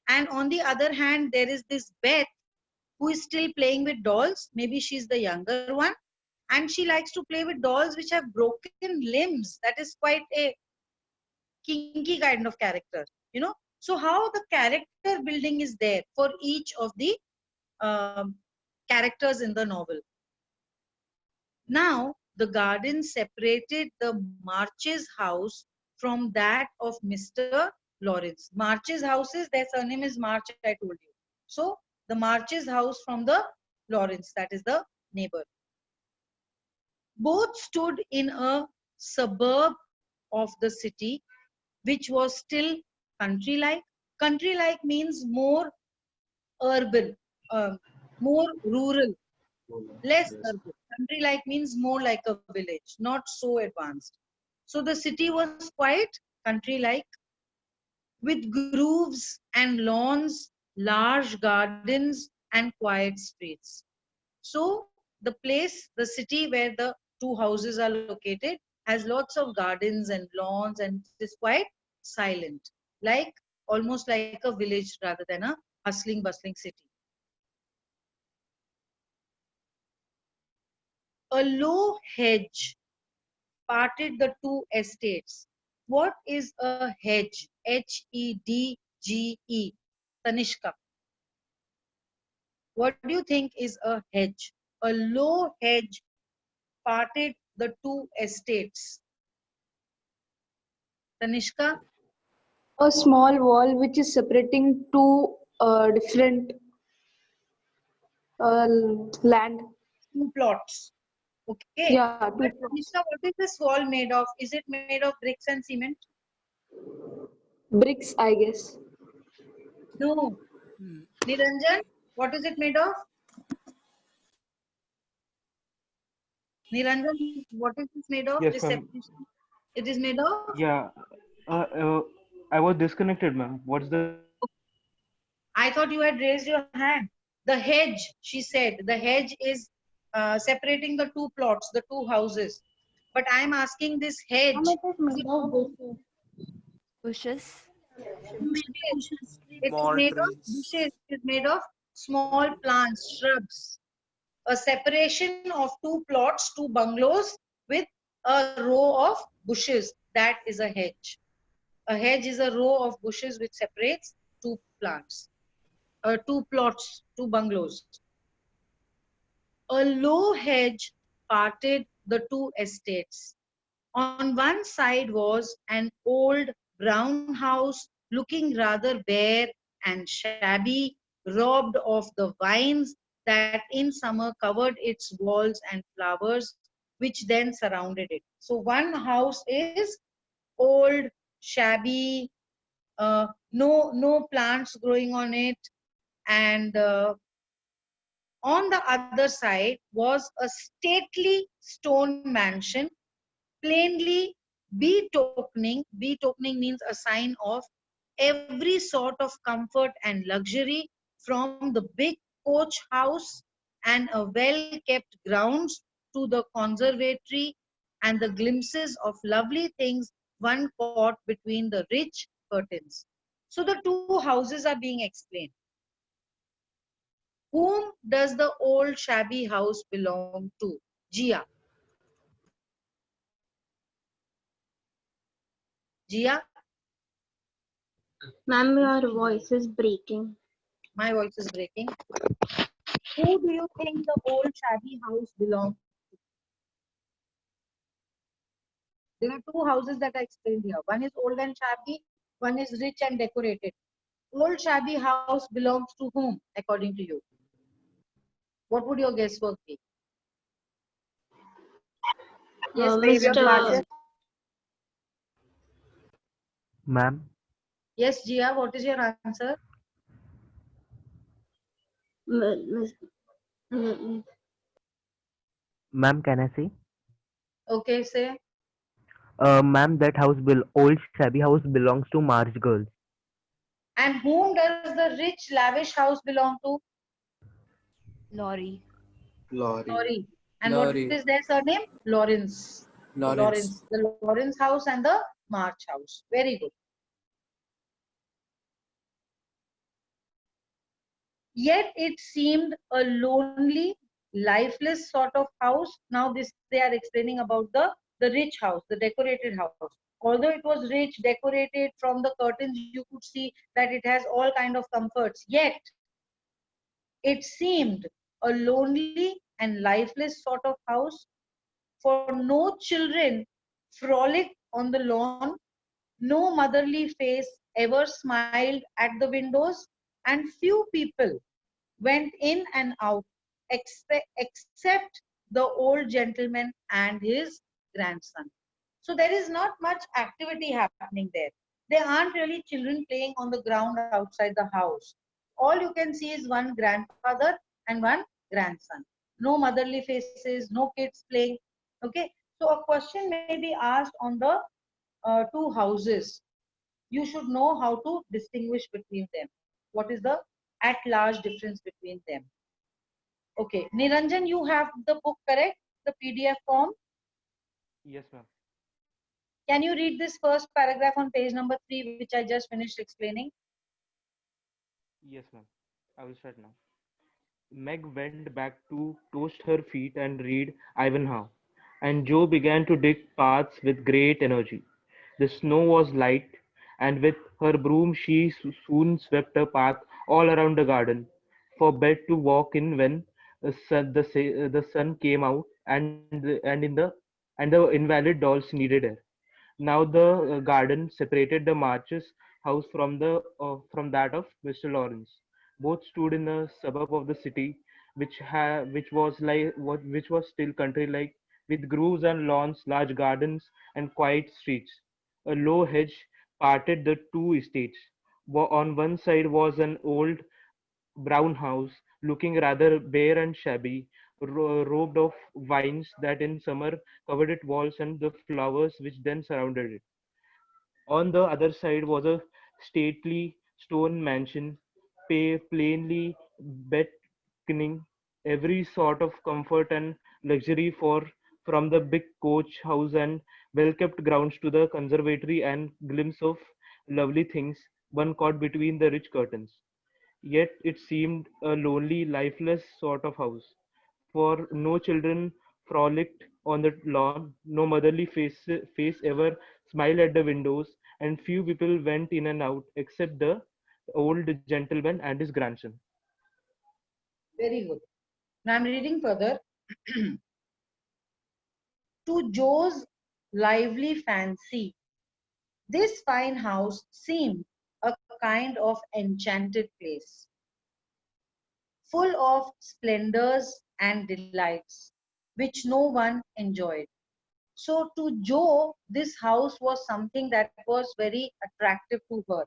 And on the other hand, there is this Beth who is still playing with dolls. Maybe she's the younger one. And she likes to play with dolls which have broken limbs. That is quite a kinky kind of character, you know. So how the character building is there for each of the um, characters in the novel. Now, the garden separated the March's house from that of Mr. Lawrence. March's house is, their surname is March, I told you. So, the March's house from the Lawrence, that is the neighbor. Both stood in a suburb of the city, which was still country-like. Country-like means more urban, more rural, less urban. Country-like means more like a village, not so advanced. So the city was quite country-like, with groves and lawns, large gardens, and quiet streets. So the place, the city where the 2 houses are located, has lots of gardens and lawns, and it is quite silent, like almost like a village rather than a hustling, bustling city. A low hedge parted the 2 estates. What is a hedge? Hedge. Tanishka. What do you think is a hedge? A low hedge parted the 2 estates. Tanishka? A small wall which is separating two different land. 2 plots. Okay. Yeah, But Tanishka, what is this wall made of? Is it made of bricks and cement? bricks, I guess. No. Niranjan, what is it made of? Niranjan, what is this made of? Yes, This ma'am. separation? It is made of? Yeah. I was disconnected, ma'am. What's the? I thought you had raised your hand. The hedge, she said, the hedge is separating the 2 plots, the 2 houses. But I am asking this hedge. Bushes. Bushes. It is Small made of trees. bushes. It is made of small plants, shrubs. A separation of 2 plots, 2 bungalows with a row of bushes. That is a hedge. A hedge is a row of bushes which separates 2 plants. 2 plots, 2 bungalows. A low hedge parted the 2 estates. On one side was an old brown house looking rather bare and shabby, robbed of the vines that in summer covered its walls and flowers which then surrounded it. So one house is old, shabby, no plants growing on it, and on the other side was a stately stone mansion, plainly betokening means a sign of every sort of comfort and luxury, from the big coach house and a well-kept grounds to the conservatory and the glimpses of lovely things one caught between the rich curtains. So the 2 houses are being explained. Whom does the old shabby house belong to? Jia. Jia? Ma'am, your voice is breaking. My voice is breaking. Who do you think the old shabby house belongs to? There are 2 houses that I explained here. One is old and shabby, one is rich and decorated. Old shabby house belongs to whom, according to you? What would your guesswork be? Yes, baby of Mr. Marcus. Ma'am, Yes, Jia, what is your answer? ma'am, can I see? Okay, say. Ma'am, that old shabby house belongs to March girls. And whom does the rich, lavish house belong to? Lorry. Lorry. Lorry. And what Lorry. is their surname? Lawrence. Lawrence. Lawrence. The Lawrence house and the March house. Very good. Yet it seemed a lonely, lifeless sort of house. Now this they are explaining about the rich house, the decorated house. Although it was rich, decorated, from the curtains you could see that it has all kind of comforts. Yet it seemed a lonely and lifeless sort of house, for no children frolicked on the lawn, no motherly face ever smiled at the windows, and few people went in and out except the old gentleman and his grandson. So there is not much activity happening there. There aren't really children playing on the ground outside the house. All you can see is one grandfather and one grandson. No motherly faces, no kids playing. Okay, so a question may be asked on the two houses. You should know how to distinguish between them. What is the at large difference between them? Okay, Niranjan, you have the book correct, the PDF form. Yes, ma'am. Can you read this first paragraph on page number 3, which I just finished explaining? Yes, ma'am. I will start now. Meg went back to toast her feet and read Ivanhoe, and Joe began to dig paths with great energy. The snow was light, and with her broom she soon swept a path all around the garden for Bet to walk in when the sun came out, and the invalid dolls needed air. Now the garden separated the Marches house from that of Mr. Lawrence. Both stood in a suburb of the city, which was still country like, with groves and lawns, large gardens, and quiet streets. A low hedge parted the two estates. On one side was an old brown house, looking rather bare and shabby, robed of vines that in summer covered its walls and the flowers which then surrounded it. On the other side was a stately stone mansion, plainly beckoning every sort of comfort and luxury from the big coach house and well-kept grounds to the conservatory and glimpse of lovely things one caught between the rich curtains. Yet it seemed a lonely, lifeless sort of house, for no children frolicked on the lawn, no motherly face ever smiled at the windows, and few people went in and out except the old gentleman and his grandson. Very good. Now I'm reading further. To Joe's lively fancy, this fine house seemed a kind of enchanted place, full of splendors and delights, which no one enjoyed. So to Joe, this house was something that was very attractive to her.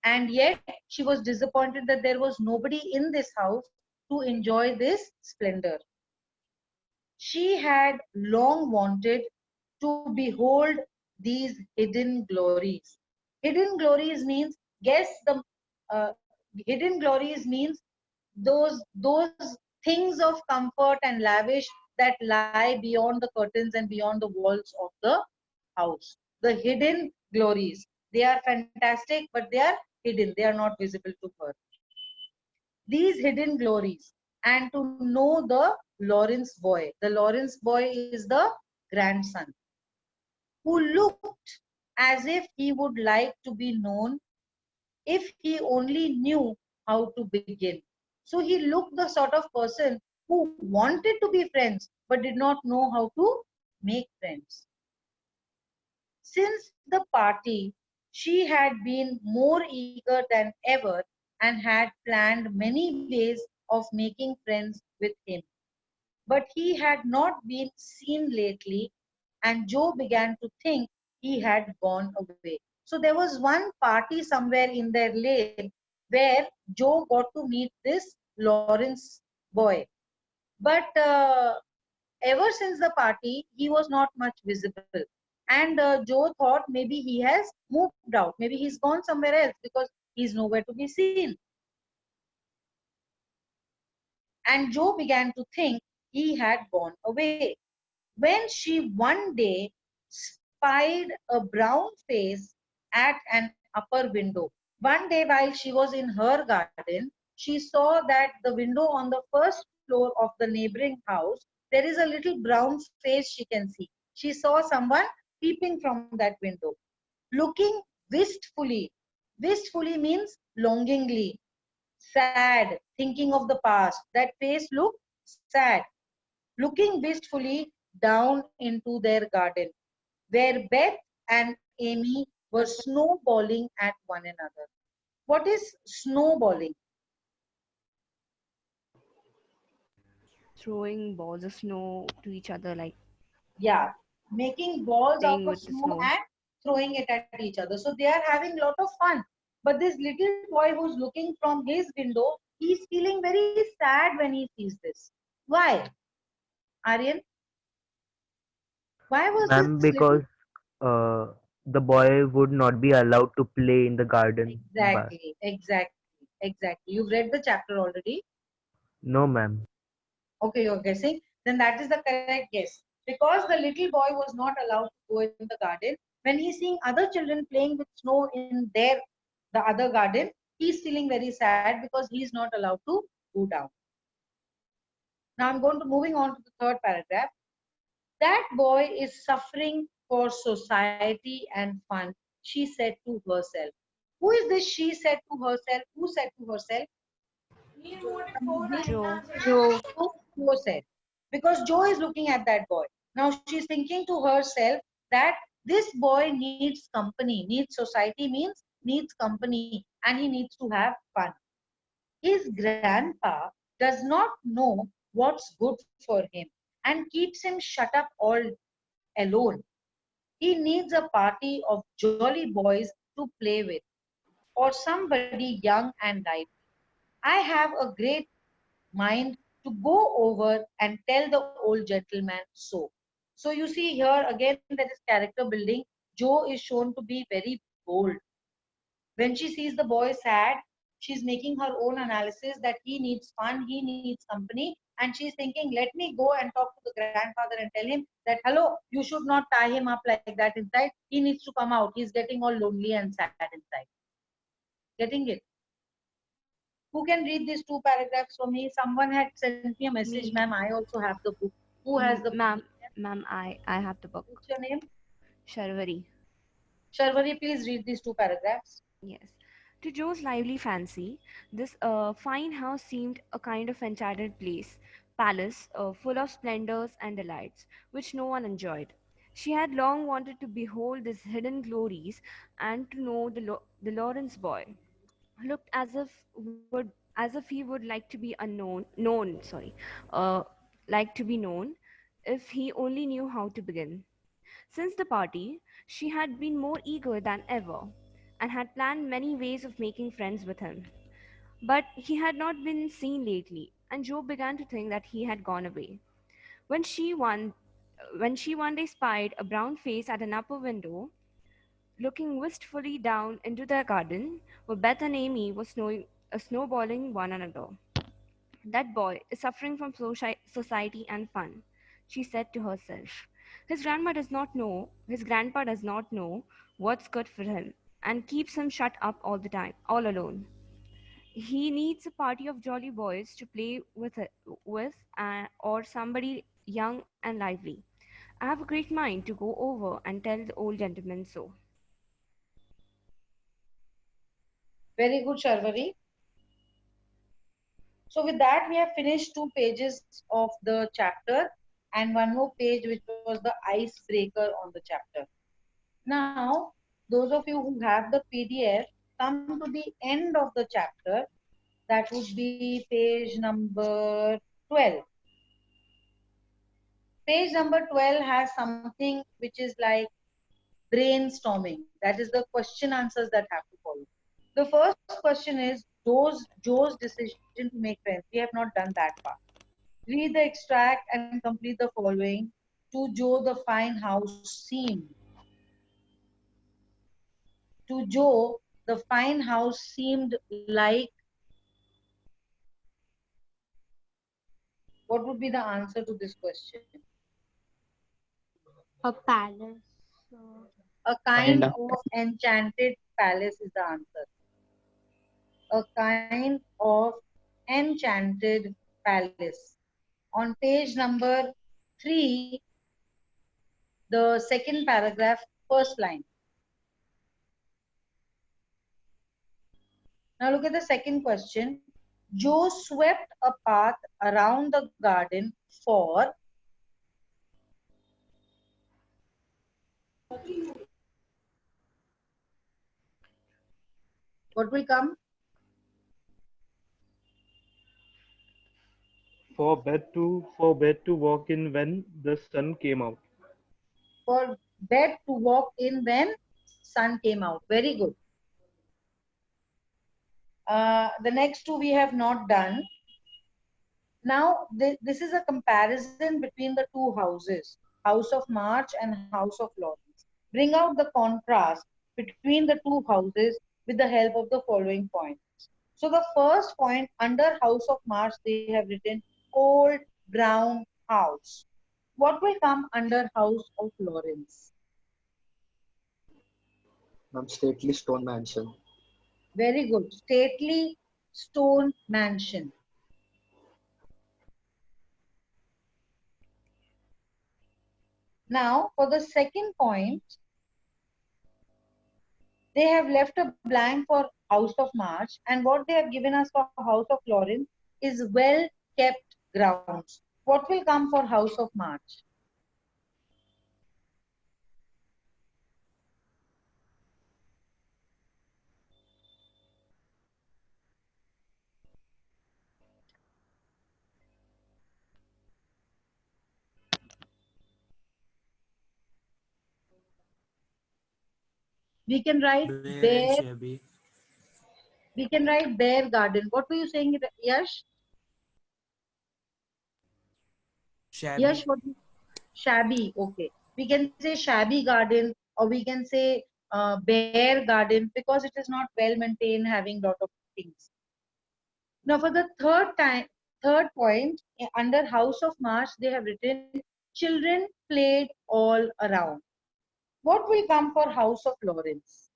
And yet she was disappointed that there was nobody in this house to enjoy this splendor. She had long wanted to behold these hidden glories. Hidden glories means, guess the hidden glories means those things of comfort and lavish that lie beyond the curtains and beyond the walls of the house. The hidden glories. They are fantastic, but they are hidden. They are not visible to her. These hidden glories, and to know the Lawrence boy. The Lawrence boy is the grandson, who looked as if he would like to be known if he only knew how to begin. So he looked the sort of person who wanted to be friends but did not know how to make friends. Since the party, she had been more eager than ever and had planned many ways of making friends with him. But he had not been seen lately, and Joe began to think he had gone away. So there was one party somewhere in their lane where Joe got to meet this Lawrence boy. But ever since the party, he was not much visible. And Joe thought maybe he has moved out. Maybe he's gone somewhere else because he's nowhere to be seen. And Joe began to think he had gone away. When she one day spied a brown face at an upper window. One day while she was in her garden, she saw that the window on the first floor of the neighboring house, there is a little brown face she can see. She saw someone peeping from that window, looking wistfully. Wistfully means longingly, sad, thinking of the past. That face looked sad, looking wistfully down into their garden, where Beth and Amy were snowballing at one another. What is snowballing? Throwing balls of snow to each other, like Yeah, making balls out playing of with the snow snow. and throwing it at each other. So they are having a lot of fun. But this little boy who's looking from his window, he's feeling very sad when he sees this. Why? Aryan? Why was Ma'am, this little? because uh, the boy would not be allowed to play in the garden. But Exactly. You've read the chapter already. no, ma'am. Okay, you're guessing. Then that is the correct guess. Because the little boy was not allowed to go in the garden, when he's seeing other children playing with snow in the other garden, he's feeling very sad because he's not allowed to go down. Now I'm going to moving on to the third paragraph. That boy is suffering for society and fun, she said to herself. Who is this she said to herself? Who said to herself? Joe. Joe. Joe said. Because Joe is looking at that boy. Now she's thinking to herself that this boy needs company. Needs society means needs company and he needs to have fun. His grandpa does not know what's good for him and keeps him shut up all alone. He needs a party of jolly boys to play with or somebody young and lively. I have a great mind to go over and tell the old gentleman so. So you see here again there is character building. Joe is shown to be very bold. When she sees the boy sad, she's making her own analysis that he needs fun, he needs company, and she's thinking, let me go and talk to the grandfather and tell him that, hello, you should not tie him up like that inside. He needs to come out. He's getting all lonely and sad inside. Getting it? Who can read these two paragraphs for me? Someone had sent me a message, Me. ma'am. I also have the book. Who has the book? Ma'am, I have the book. What's your name? Sharvari. Sharvari, please read these two paragraphs. Yes. To Joe's lively fancy, this fine house seemed a kind of enchanted palace, full of splendors and delights, which no one enjoyed. She had long wanted to behold these hidden glories and to know the Lawrence boy looked as if he would like to be uh, like to be known if he only knew how to begin. Since the party, she had been more eager than ever and had planned many ways of making friends with him. But he had not been seen lately, and Joe began to think that he had gone away. When she one when she one day spied a brown face at an upper window, looking wistfully down into their garden, where Beth and Amy were snowballing one another. That boy is suffering from society and fun, she said to herself. His grandpa does not know what's good for him and keeps him shut up all the time, all alone. He needs a party of jolly boys to play with, or somebody young and lively. I have a great mind to go over and tell the old gentleman so. Very good, Sharvari. So with that, we have finished 2 pages of the chapter and one more page, which was the icebreaker on the chapter. Now, those of you who have the PDF, come to the end of the chapter. That would be page number 12. Page number 12 has something which is like brainstorming. That is the question answers that have to follow. The first question is Joe's decision to make friends. We have not done that part. Read the extract and complete the following. To Joe, the fine house seemed. To Joe, the fine house seemed like. What would be the answer to this question? A palace. A kind of enchanted palace is the answer. A kind of enchanted palace. On page number 3, the second paragraph, first line. Now look at the second question. Joe swept a path around the garden for. What will come? For bed to walk in when the sun came out. For bed to walk in when sun came out. Very good. The next two we have not done. Now this is a comparison between the two houses, House of March and House of Lawrence. Bring out the contrast between the two houses with the help of the following points. So the first point, under House of March they have written old brown house. What will come under House of Lawrence? Stately stone mansion. Very good. Stately stone mansion. Now, for the second point, they have left a blank for House of March, and what they have given us for House of Lawrence is well kept grounds. What will come for House of March? We can write Bare and bare. shabby. We can write bare garden. What were you saying, Yash? Shabby. Yash, what? Shabby. Okay. We can say shabby garden, or we can say bare garden, because it is not well maintained, having lot of things. Now, for the third point, under House of March, they have written children played all around. What will come for House of Lawrence?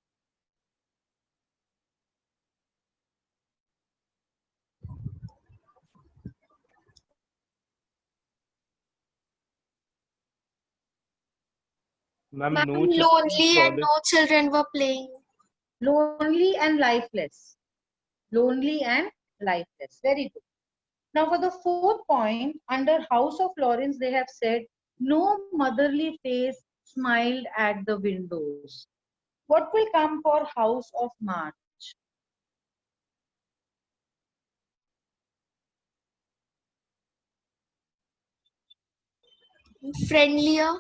Ma'am, Ma'am, no children lonely and frolic. no children were playing. Lonely and lifeless. Lonely and lifeless. Very good. Now, for the fourth point, under House of Lawrence, they have said no motherly face smiled at the windows. What will come for House of March? Friendlier.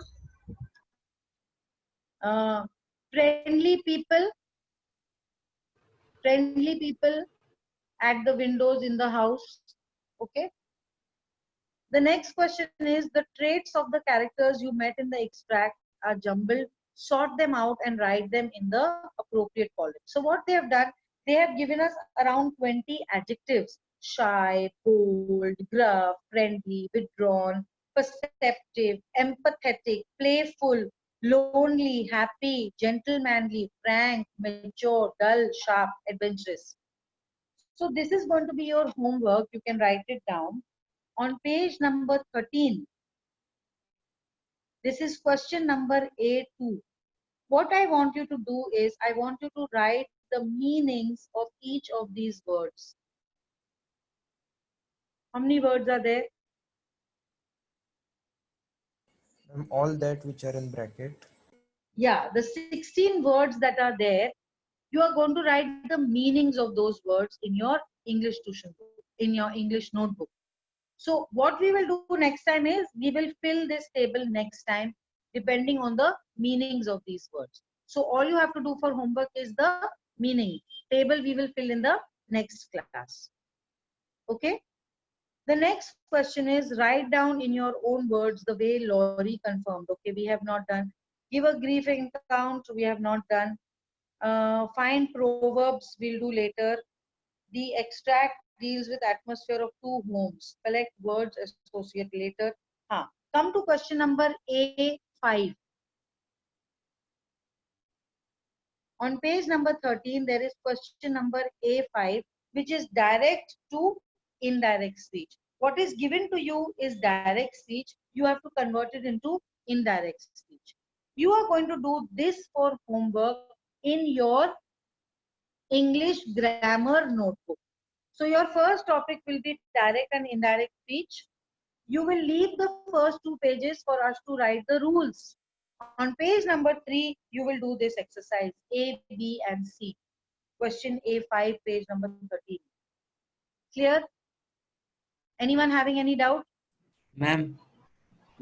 Friendly people at the windows in the house. Okay. The next question is, the traits of the characters you met in the extract are jumbled. Sort them out and write them in the appropriate column. So what they have done, they have given us around 20 adjectives: shy, bold, gruff, friendly, withdrawn, perceptive, empathetic, playful, lonely, happy, gentlemanly, frank, mature, dull, sharp, adventurous. So this is going to be your homework. You can write it down. On page number 13, this is question number A2. What I want you to do is, I want you to write the meanings of each of these words. How many words are there? All that which are in bracket. Yeah, the 16 words that are there, you are going to write the meanings of those words in your English tuition book, in your English notebook. So what we will do next time is, we will fill this table next time depending on the meanings of these words. So all you have to do for homework is the meaning table we will fill in the next class. Okay. The next question is write down in your own words the way Laurie confirmed. Okay, we have not done. Give a grief account, we have not done. Find proverbs, we'll do later. The extract deals with atmosphere of two homes. Collect words, associate later. Come to question number A5. On page number 13, there is question number A5, which is direct to indirect speech. What is given to you is direct speech. You have to convert it into indirect speech. You are going to do this for homework in your English grammar notebook. So your first topic will be direct and indirect speech. You will leave the first 2 pages for us to write the rules. On page number 3, you will do this exercise A, B, and C. Question A5, page number 13. Clear? Anyone having any doubt? Ma'am,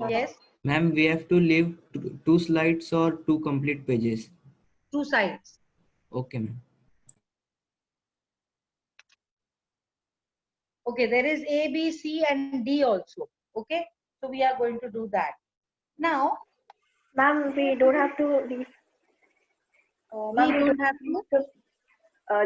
Yes, ma'am, we have to leave two slides or two complete pages. 2 sides. Okay, ma'am. Okay, there is A, B, C, and D also. Okay, so we are going to do that. Now, Ma'am, we don't have to leave. Ma'am, we don't have to.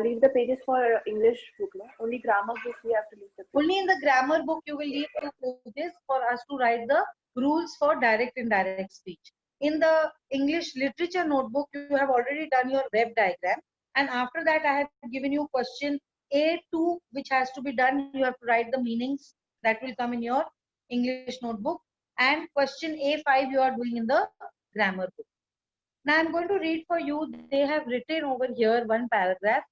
Leave the pages for English book. No? Only grammar book we have to leave the pages. Only in the grammar book you will leave 2 pages for us to write the rules for direct and indirect speech. In the English literature notebook, you have already done your web diagram. And after that, I have given you question A2, which has to be done. You have to write the meanings that will come in your English notebook. And question A5, you are doing in the grammar book. Now I'm going to read for you. They have written over here one paragraph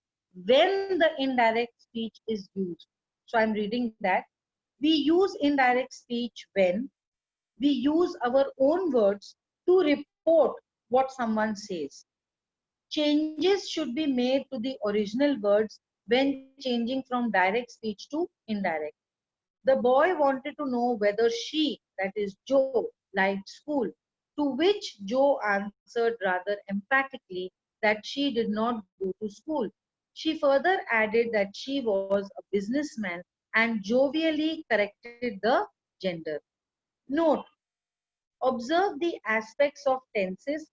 when the indirect speech is used. So I'm reading that. We use indirect speech when we use our own words to report what someone says. Changes should be made to the original words when changing from direct speech to indirect. The boy wanted to know whether she, that is Jo, liked school, to which Jo answered rather emphatically that she did not go to school. She further added that she was a businessman and jovially corrected the gender. Note, observe the aspects of tenses,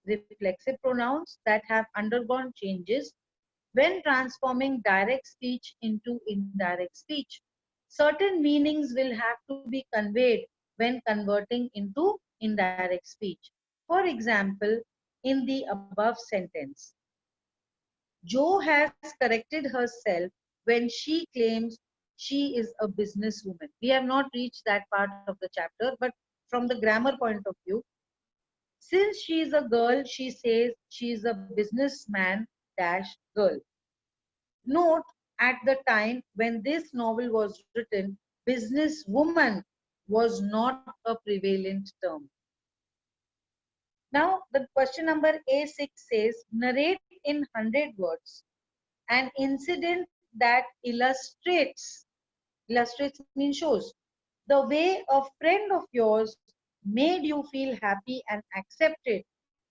reflexive pronouns that have undergone changes when transforming direct speech into indirect speech. Certain meanings will have to be conveyed when converting into indirect speech. For example, in the above sentence, Jo has corrected herself when she claims she is a businesswoman. We have not reached that part of the chapter, but from the grammar point of view, since she is a girl, she says she is a businessman dash girl. Note, at the time when this novel was written, businesswoman was not a prevalent term. Now, the question number A6 says, narrate in 100 words an incident that illustrates means shows, the way a friend of yours made you feel happy and accepted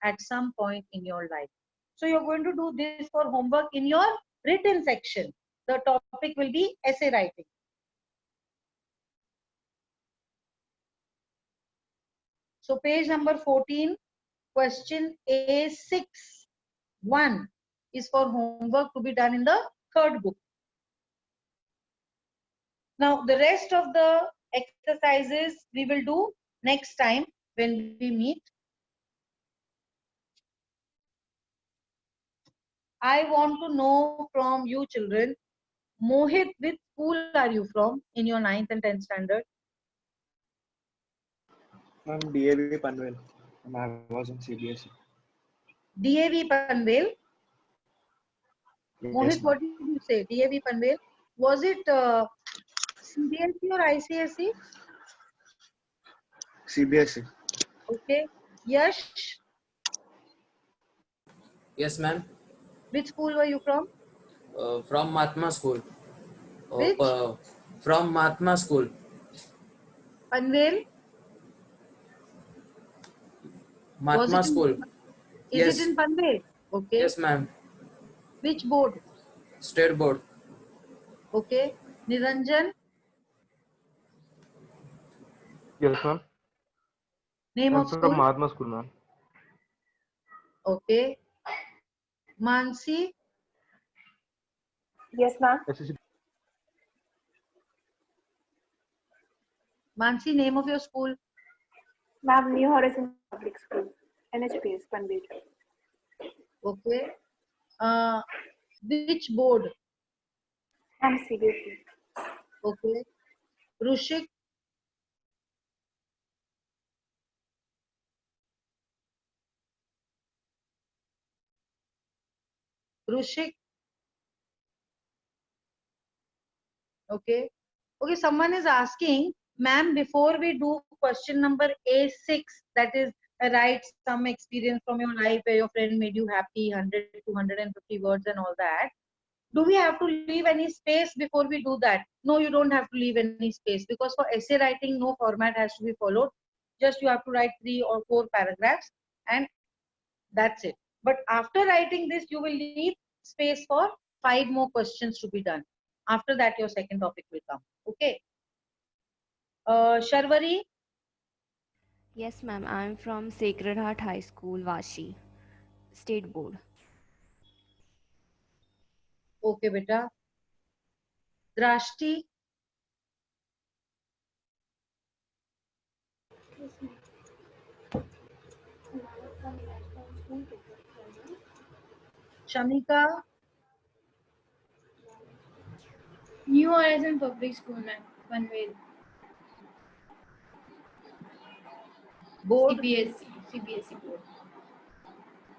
at some point in your life. So you're going to do this for homework in your written section. The topic will be essay writing. So page number 14, question A6, 1 is for homework to be done in the third book. Now the rest of the exercises we will do next time when we meet. I want to know from you children, Mohit, which school are you from in your 9th and 10th standard? I'm DAV Panvel. I was in CBSE. DAV Panvel? Yes, Mohit, what did you say? DAV Panvel? Was it CBSE or ICSE? CBSE. Okay. Yash, Yes, ma'am. which school were you from? From Mahatma School. Which? From Mahatma School. Panvel? Mahatma School. Is Yes. it in Panvel? Okay. Yes, ma'am. Which board? State board. Okay. Niranjan? Yes, ma'am. Name I'm of from school? Mahatma School, ma'am. Okay. Mansi? Yes, ma'am. Mansi, name of your school? Ma'am, New Horizon Public School, NHPS, Panvel. Okay. Which board? I'm CBSE. Okay. Rushik? Rushik? Okay. Okay, someone is asking, ma'am, before we do question number A6, that is write some experience from your life where your friend made you happy, 100 to 150 words and all that. Do we have to leave any space before we do that? No, you don't have to leave any space, because for essay writing, no format has to be followed. Just you have to write 3 or 4 paragraphs and that's it. But after writing this, you will leave space for 5 more questions to be done. After that, your second topic will come. Okay. Sharvari? Yes, ma'am. I'm from Sacred Heart High School, Vashi, State Board. Okay, beta. Drashti? Shamika? New Horizon Public School, ma'am. Panvel. Board? CBSE board.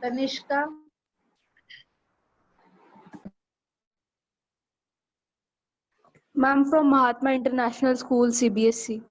Tanishka? Ma'am, from Mahatma International School, CBSE.